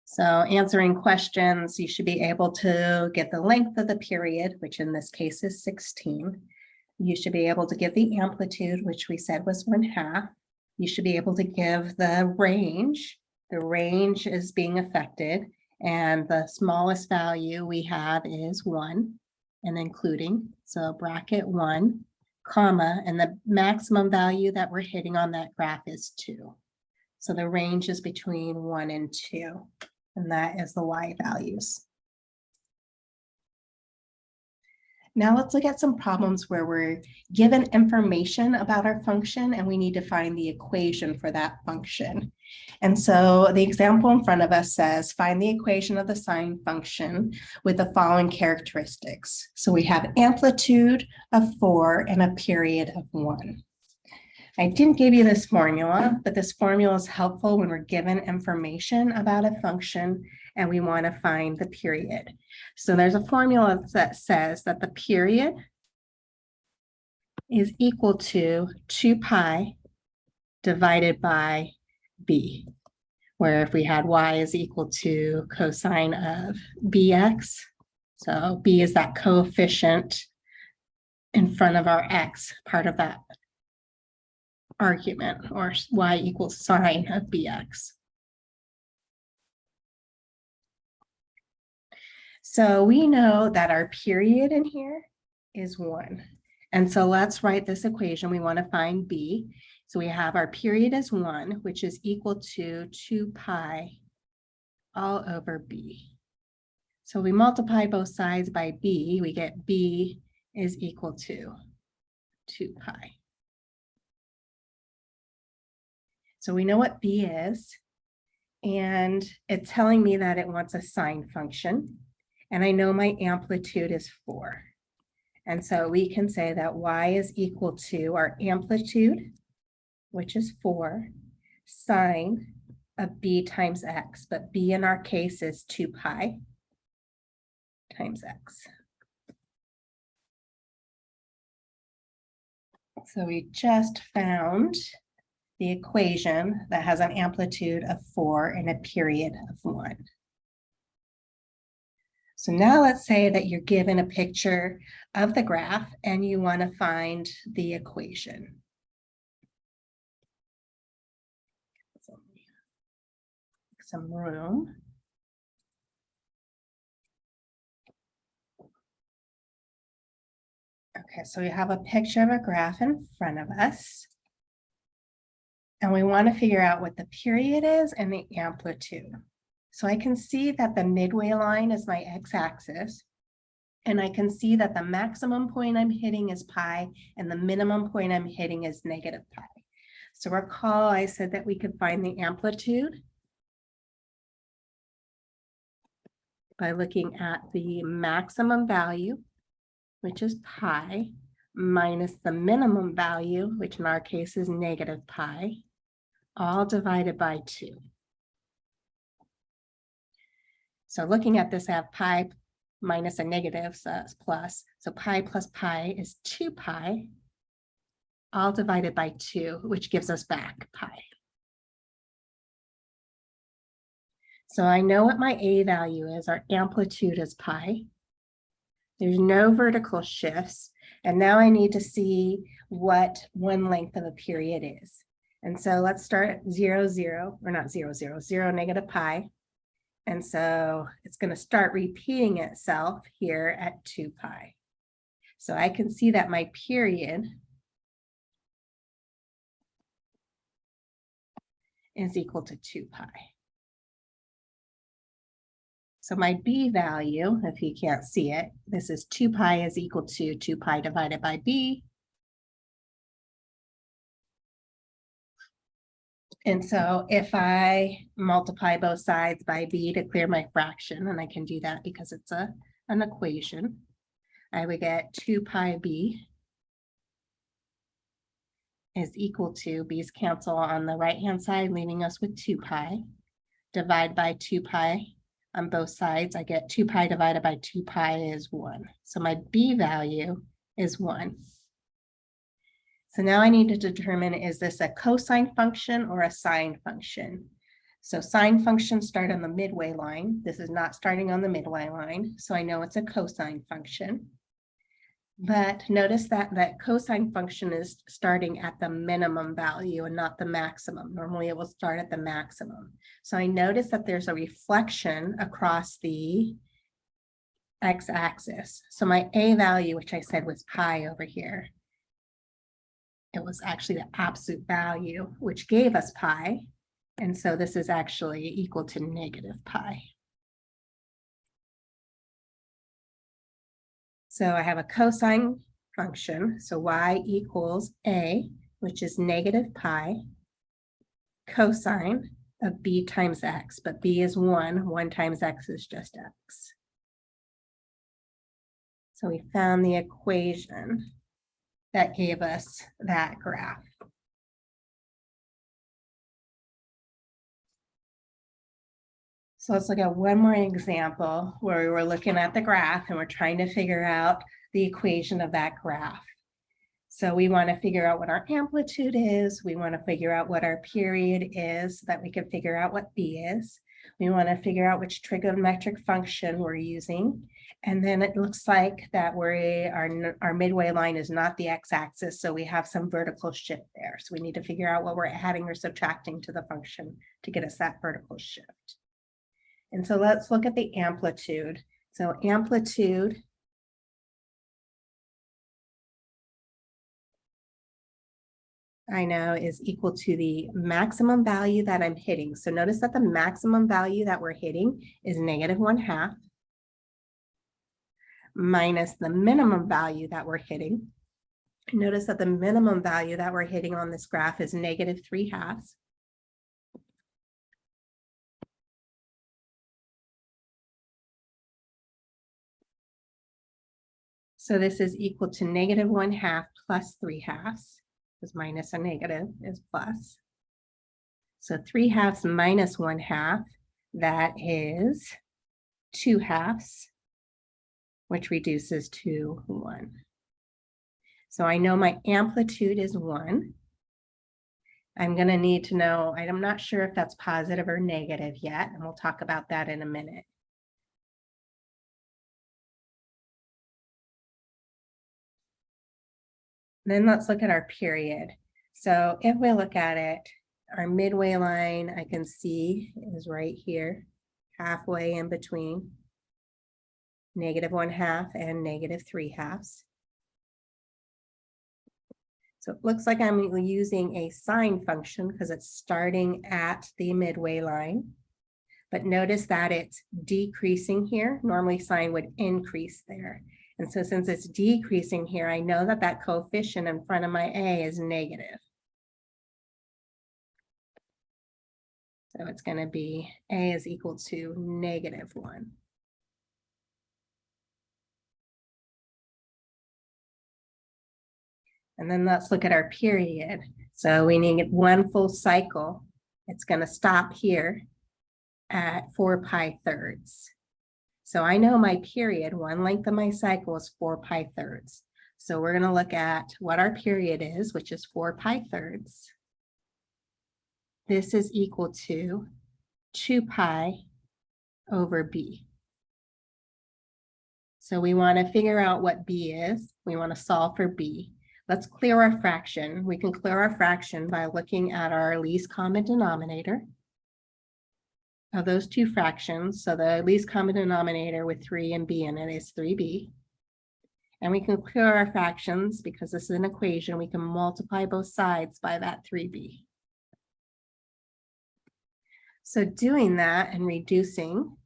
So answering questions, you should be able to get the length of the period, which in this case is 16. You should be able to give the amplitude, which we said was 1/2. You should be able to give the range. The range is being affected, and the smallest value we have is 1, and including, so bracket 1, comma, and the maximum value that we're hitting on that graph is 2. So the range is between 1 and 2, and that is the y values. Now let's look at some problems where we're given information about our function and we need to find the equation for that function. And so the example in front of us says, find the equation of the sine function with the following characteristics. So we have amplitude of 4 and a period of 1. I didn't give you this formula, but this formula is helpful when we're given information about a function and we want to find the period. So there's a formula that says that the period is equal to 2 pi divided by b, where if we had y is equal to cosine of bx, so b is that coefficient in front of our x, part of that argument, or y equals sine of bx. So we know that our period in here is 1. And so let's write this equation. We want to find b. So we have our period is 1, which is equal to 2 pi all over b. So we multiply both sides by b. We get b is equal to 2 pi. So we know what b is, and it's telling me that it wants a sine function. And I know my amplitude is 4. And so we can say that y is equal to our amplitude, which is 4, sine of b times x. But b in our case is 2 pi times x. So we just found the equation that has an amplitude of 4 and a period of 1. So now let's say that you're given a picture of the graph and you want to find the equation. Some room. Okay, so we have a picture of a graph in front of us. And we want to figure out what the period is and the amplitude. So I can see that the midway line is my x-axis. And I can see that the maximum point I'm hitting is pi and the minimum point I'm hitting is negative pi. So recall I said that we could find the amplitude by looking at the maximum value, which is pi, minus the minimum value, which in our case is negative pi, all divided by 2. So looking at this, I have pi minus a negative, so that's plus. So pi plus pi is 2 pi, all divided by 2, which gives us back pi. So I know what my a value is. Our amplitude is pi. There's no vertical shifts. And now I need to see what one length of a period is. And so let's start at 0, 0, or not 0, 0, 0, negative pi. And so it's going to start repeating itself here at 2 pi. So I can see that my period is equal to 2 pi. So my b value, if you can't see it, this is 2 pi is equal to 2 pi divided by b. And so if I multiply both sides by b to clear my fraction, and I can do that because it's an equation, I would get 2 pi b is equal to, b's cancel on the right-hand side, leaving us with 2 pi. Divide by 2 pi on both sides, I get 2 pi divided by 2 pi is 1. So my b value is 1. So now I need to determine, is this a cosine function or a sine function? So sine functions start on the midway line. This is not starting on the midway line, so I know it's a cosine function. But notice that that cosine function is starting at the minimum value and not the maximum. Normally it will start at the maximum. So I notice that there's a reflection across the x-axis. So my a value, which I said was pi over here, it was actually the absolute value, which gave us pi. And so this is actually equal to negative pi. So I have a cosine function. So y equals a, which is negative pi, cosine of b times x, but b is 1. 1 times x is just x. So we found the equation that gave us that graph. So let's look at one more example where we were looking at the graph and we're trying to figure out the equation of that graph. So we want to figure out what our amplitude is. We want to figure out what our period is so that we can figure out what b is. We want to figure out which trigonometric function we're using. And then it looks like that our midway line is not the x-axis, so we have some vertical shift there. So we need to figure out what we're adding or subtracting to the function to get us that vertical shift. And so let's look at the amplitude. So amplitude I know is equal to the maximum value that I'm hitting. So notice that the maximum value that we're hitting is -1/2 minus the minimum value that we're hitting. Notice that the minimum value that we're hitting on this graph is -3/2. So this is equal to -1/2 plus 3/2, because minus a negative is plus. So 3/2 minus 1/2, that is 2/2, which reduces to 1. So I know my amplitude is 1. I'm going to need to know, I'm not sure if that's positive or negative yet, and we'll talk about that in a minute. Then let's look at our period. So if we look at it, our midway line, I can see is right here, halfway in between -1/2 and -3/2. So it looks like I'm using a sine function because it's starting at the midway line. But notice that it's decreasing here. Normally sine would increase there. And so since it's decreasing here, I know that that coefficient in front of my a is negative. So it's going to be a is equal to -1. And then let's look at our period. So we need 1 full cycle. It's going to stop here at 4 pi thirds. So I know my period, one length of my cycle is 4 pi thirds. So we're going to look at what our period is, which is 4 pi thirds. This is equal to 2 pi over b. So we want to figure out what b is. We want to solve for b. Let's clear our fraction. We can clear our fraction by looking at our least common denominator of those two fractions. So the least common denominator with 3 and b in it is 3b. And we can clear our fractions because this is an equation. We can multiply both sides by that 3b. So doing that and reducing,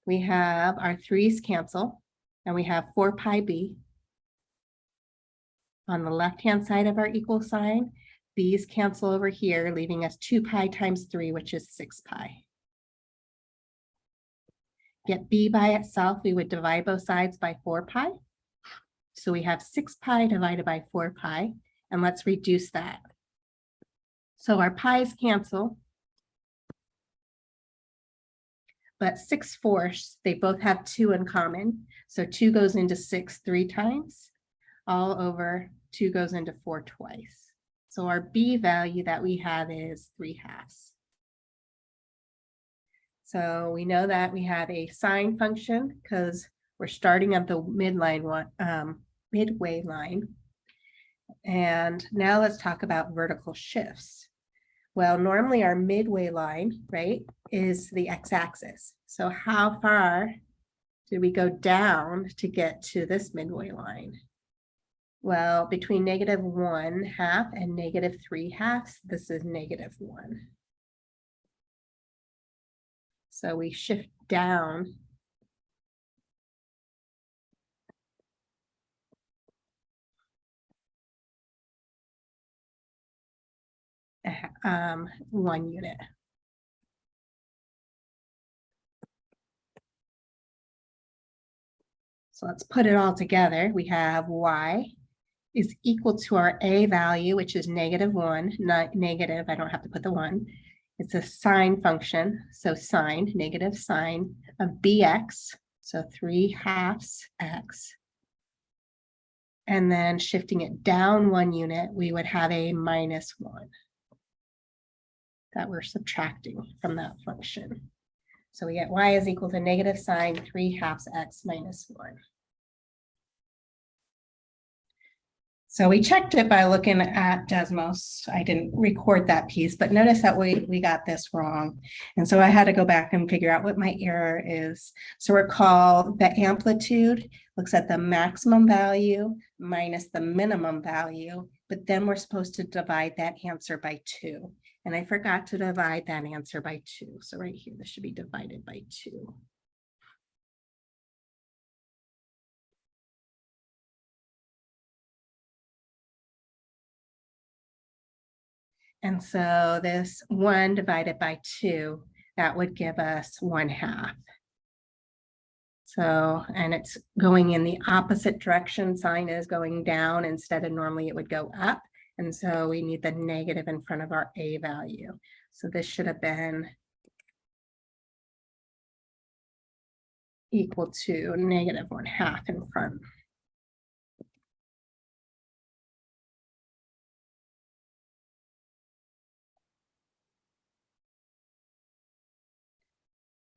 we have our 3's cancel, and we have 4 pi b. On the left-hand side of our equal sign, these cancel over here, leaving us 2 pi times 3, which is 6 pi. Get b by itself, we would divide both sides by 4 pi. So we have 6 pi divided by 4 pi, and let's reduce that. So our pi's cancel, but 6/4, they both have 2 in common. So 2 goes into 6 3 times, all over 2 goes into 4 twice. So our b value that we have is 3/2. So we know that we have a sine function because we're starting at the midway line. And now let's talk about vertical shifts. Well, normally our midway line, right, is the x-axis. So how far did we go down to get to this midway line? Well, between -1/2 and -3/2, this is -1. So we shift down one unit. So let's put it all together. We have y is equal to our a value, which is -1, not negative. I don't have to put the 1. It's a sine function. So sine, negative sine of bx. So 3/2 x. And then shifting it down 1 unit, we would have a -1 that we're subtracting from that function. So we get y is equal to negative sine 3/2 x minus 1. So we checked it by looking at Desmos. I didn't record that piece, but notice that we got this wrong. And so I had to go back and figure out what my error is. So recall the amplitude looks at the maximum value minus the minimum value, but then we're supposed to divide that answer by 2. And I forgot to divide that answer by 2. So right here, this should be divided by 2. And so this 1 divided by 2, that would give us 1/2. So, and it's going in the opposite direction. Sine is going down instead of normally it would go up. And so we need the negative in front of our a value. So this should have been equal to -1/2 in front.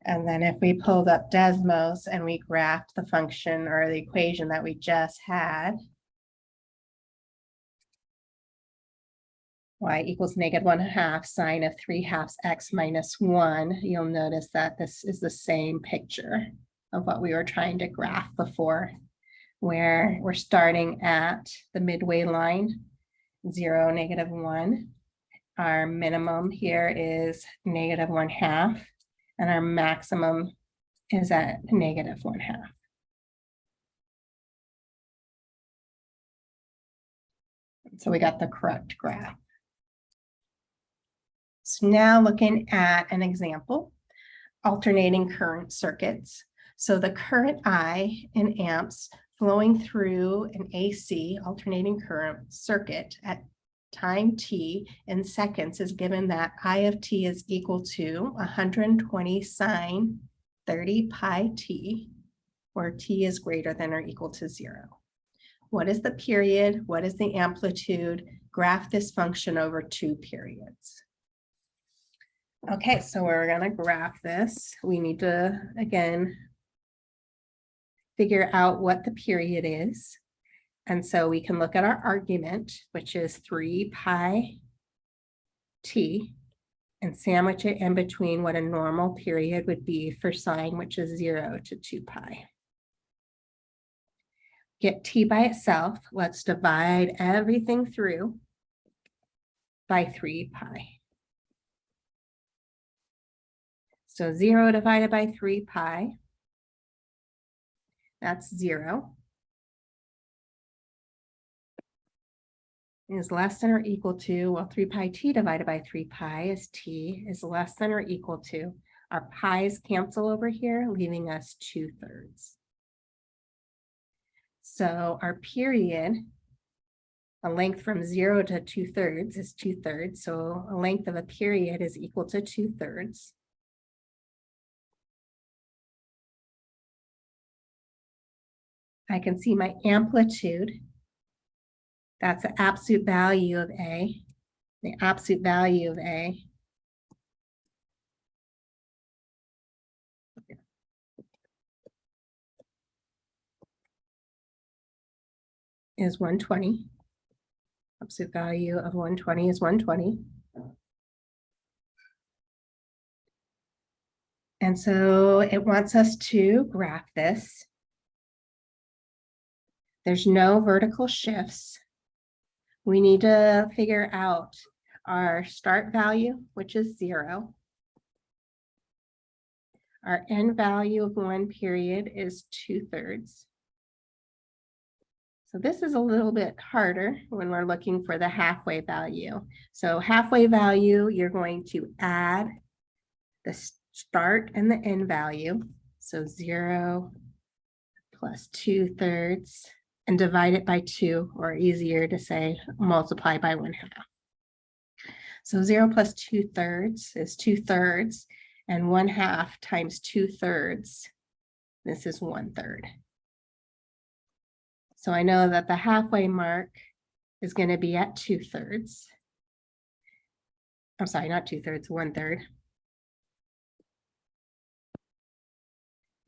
And then if we pulled up Desmos and we graphed the function or the equation that we just had, y equals -1/2 sine of 3/2 x minus 1, you'll notice that this is the same picture of what we were trying to graph before, where we're starting at the midway line, 0, -1. Our minimum here is -1/2, and our maximum is at -1/2. So we got the correct graph. So now looking at an example, alternating current circuits. So the current I in amps flowing through an AC alternating current circuit at time t in seconds is given that I of t is equal to 120 sine 30 pi t, where t is greater than or equal to 0. What is the period? What is the amplitude? Graph this function over 2 periods. Okay, so we're going to graph this. We need to, again, figure out what the period is. And so we can look at our argument, which is 3 pi t, and sandwich it in between what a normal period would be for sine, which is 0 to 2 pi. Get t by itself. Let's divide everything through by 3 pi. So 0 divided by 3 pi that's 0, is less than or equal to, well, 3 pi t divided by 3 pi is t, is less than or equal to, our pi's cancel over here, leaving us 2/3. So our period, a length from 0 to 2/3 is 2/3. So a length of a period is equal to 2/3. I can see my amplitude. That's the absolute value of A. The absolute value of A is 120. Absolute value of 120 is 120. And so it wants us to graph this. There's no vertical shifts. We need to figure out our start value, which is 0. Our end value of 1 period is 2/3. So this is a little bit harder when we're looking for the halfway value. So halfway value, you're going to add the start and the end value. So 0 plus 2/3 and divide it by 2, or easier to say, multiply by 1/2. So 0 plus 2/3 is 2/3, and 1/2 times 2/3, this is 1/3. So I know that the halfway mark is going to be at 2/3. I'm sorry, not 2/3, 1/3.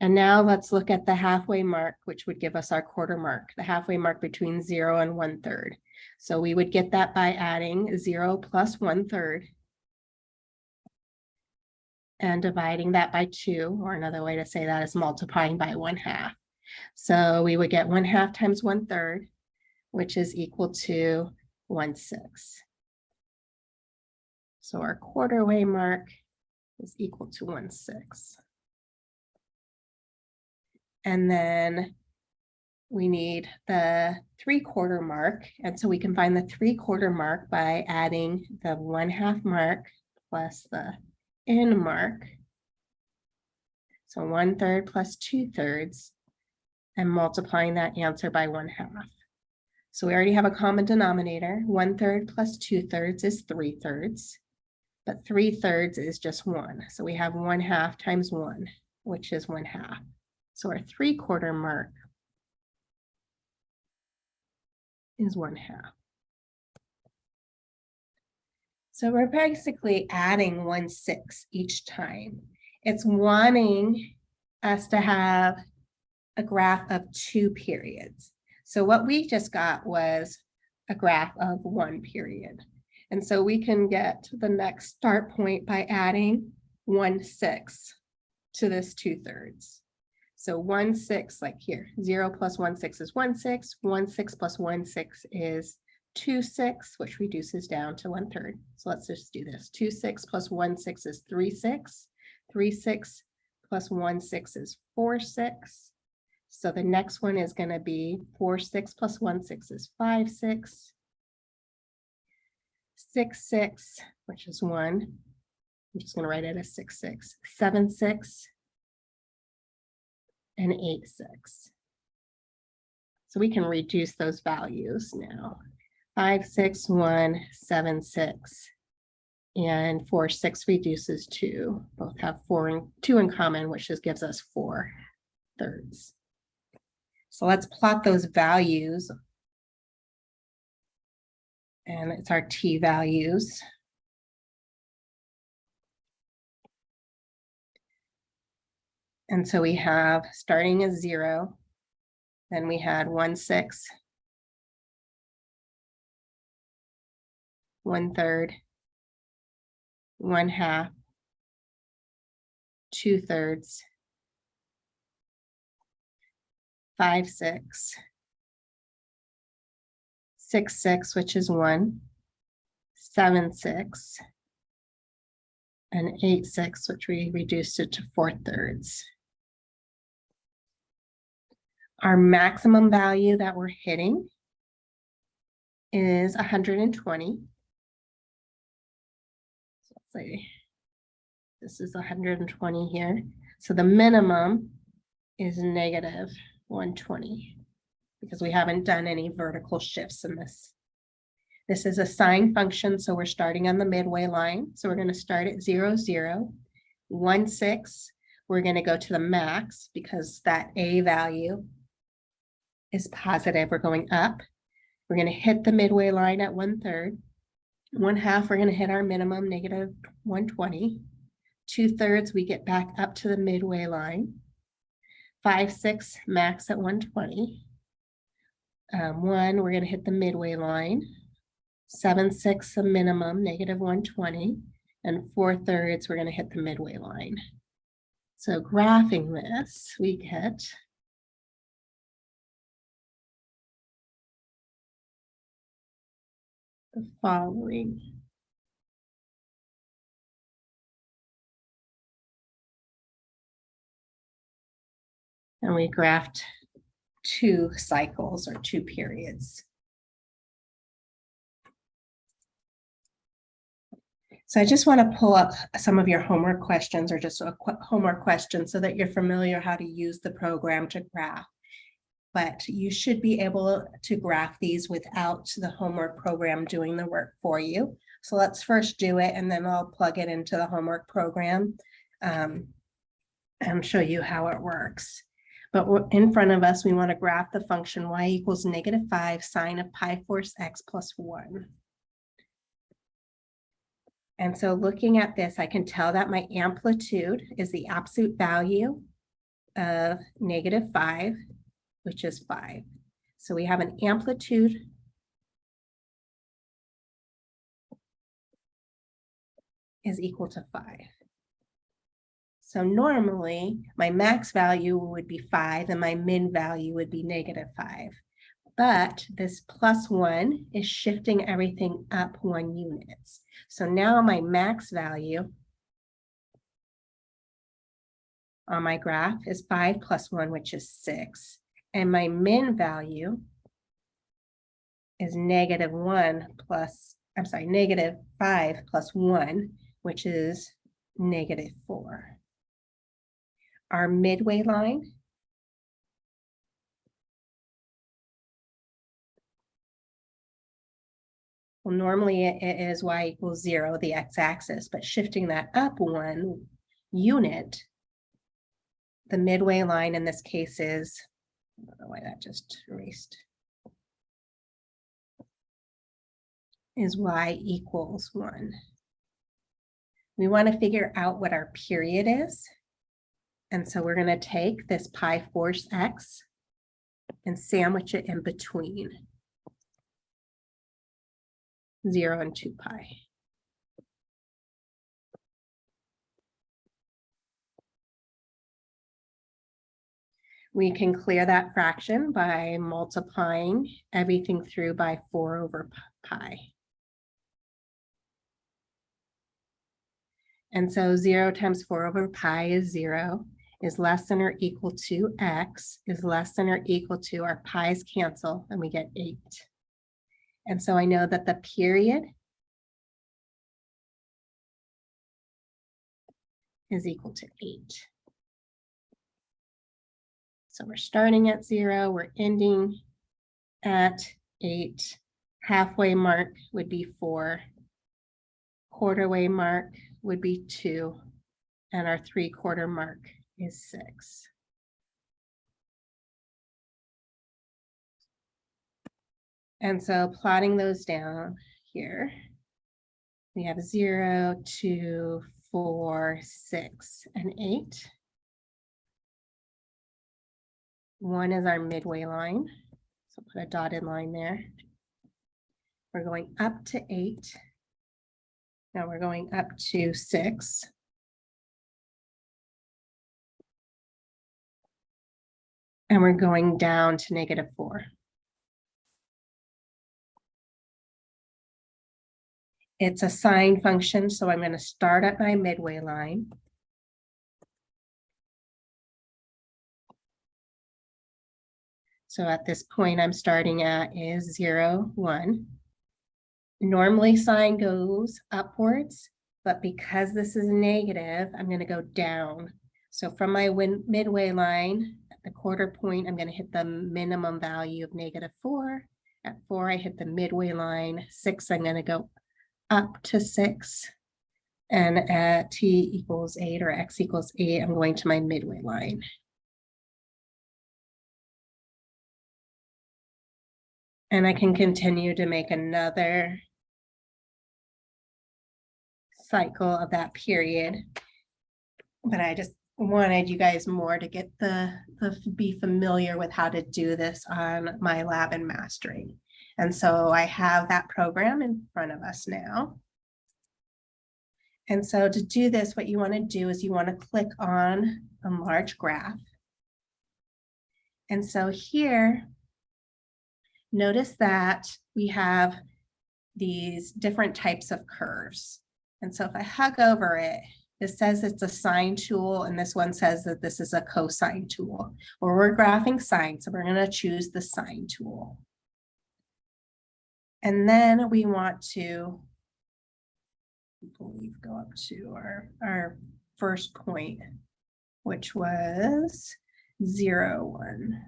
And now let's look at the halfway mark, which would give us our quarter mark, the halfway mark between 0 and 1/3. So we would get that by adding 0 plus 1/3 and dividing that by 2, or another way to say that is multiplying by 1/2. So we would get 1/2 times 1/3, which is equal to 1/6. So our quarter-way mark is equal to 1/6. And then we need the 3/4 mark. And so we can find the 3/4 mark by adding the 1/2 mark plus the end mark. So 1/3 plus 2/3 and multiplying that answer by 1/2. So we already have a common denominator. 1/3 plus 2/3 is 3/3, but 3/3 is just 1. So we have 1/2 times 1, which is 1/2. So our 3/4 mark is 1/2. So we're basically adding 1/6 each time. It's wanting us to have a graph of 2 periods. So what we just got was a graph of 1 period. And so we can get to the next start point by adding 1/6 to this 2/3. So 1/6, like here, 0 plus 1/6 is 1/6. 1/6 plus 1/6 is 2/6, which reduces down to 1/3. So let's just do this. 2/6 plus 1/6 is 3/6. 3/6 plus 1/6 is 4/6. So the next one is going to be 4/6 plus 1/6 is 5/6. 6/6, which is 1. I'm just going to write it as 6/6. 7/6. And 8/6. So we can reduce those values now. 5/6, 1, 7/6, and 4/6 reduces 2. Both have 4 and 2 in common, which just gives us 4/3. So let's plot those values. And it's our t values. And so we have starting as 0, then we had 1/6, 1/3, 1/2, 2/3, 5/6, 6/6, which is 1, 7/6, and 8/6, which we reduced it to 4/3. Our maximum value that we're hitting is 120. So let's say this is 120 here. So the minimum is negative 120 because we haven't done any vertical shifts in this. This is a sine function, so we're starting on the midway line. So we're going to start at 0, 0, 1, 6. We're going to go to the max because that a value is positive. We're going up. We're going to hit the midway line at 1/3. 1/2, we're going to hit our minimum, negative 120. 2/3, we get back up to the midway line. 5, 6, max at 120. 1, we're going to hit the midway line. 7, 6, a minimum, negative 120. And 4/3, we're going to hit the midway line. So graphing this, we get the following. And we graphed 2 cycles or 2 periods. So I just want to pull up some of your homework questions or just a homework question so that you're familiar how to use the program to graph. But you should be able to graph these without the homework program doing the work for you. So let's first do it and then I'll plug it into the homework program and show you how it works. But in front of us, we want to graph the function y equals -5 sine of pi force x plus 1. And so looking at this, I can tell that my amplitude is the absolute value of -5, which is 5. So we have an amplitude is equal to 5. So normally my max value would be 5 and my min value would be -5. But this +1 is shifting everything up 1 unit. So now my max value on my graph is 5 plus 1, which is 6. And my min value is -5 plus 1, which is -4. Our midway line well, normally it is y equals 0, the x-axis, but shifting that up 1 unit, the midway line in this case is, I don't know why that just erased, is y equals 1. We want to figure out what our period is. And so we're going to take this pi force x and sandwich it in between 0 and 2 pi. We can clear that fraction by multiplying everything through by 4/pi. And so 0 times 4/pi is 0, is less than or equal to x, is less than or equal to, our pi's cancel, and we get 8. And so I know that the period is equal to 8. So we're starting at 0, we're ending at 8. Halfway mark would be 4. Quarter-way mark would be 2. And our 3/4 mark is 6. And so plotting those down here, we have 0, 2, 4, 6, and 8. 1 is our midway line. So put a dotted line there. We're going up to 8. Now we're going up to 6. And we're going down to -4. It's a sine function, so I'm going to start at my midway line. So at this point I'm starting at is 0, 1. Normally sine goes upwards, but because this is negative, I'm going to go down. So from my midway line, at the quarter point, I'm going to hit the minimum value of -4. At 4, I hit the midway line. 6, I'm going to go up to 6. And at t equals 8 or x equals 8, I'm going to my midway line. And I can continue to make another cycle of that period. But I just wanted you guys more to get be familiar with how to do this on my lab and mastering. And so I have that program in front of us now. And so to do this, what you want to do is you want to click on enlarge graph. And so here, notice that we have these different types of curves. And so if I hug over it, this says it's a sine tool, and this one says that this is a cosine tool. Well, we're graphing sine, so we're going to choose the sine tool. And then we want to, I believe, go up to our first point, which was 0, 1.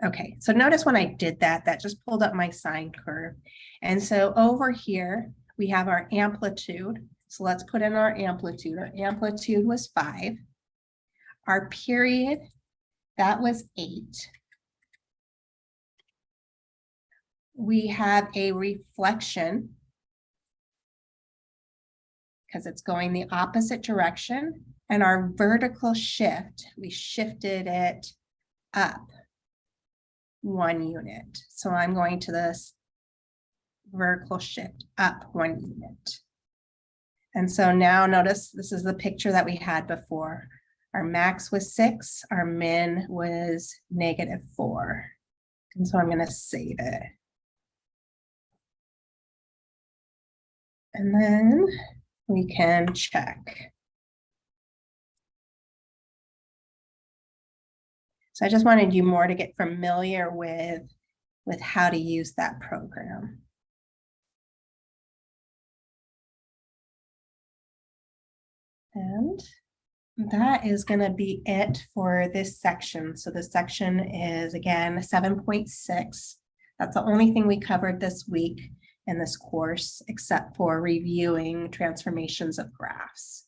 Okay, so notice when I did that, that just pulled up my sine curve. And so over here, we have our amplitude. So let's put in our amplitude. Our amplitude was 5. Our period, that was 8. We have a reflection because it's going the opposite direction. And our vertical shift, we shifted it up 1 unit. So I'm going to this vertical shift up 1 unit. And so now notice this is the picture that we had before. Our max was 6, our min was -4. And so I'm going to save it. And then we can check. So I just wanted you more to get familiar with how to use that program. And that is going to be it for this section. So this section is, again, 7.6. That's the only thing we covered this week in this course, except for reviewing transformations of graphs.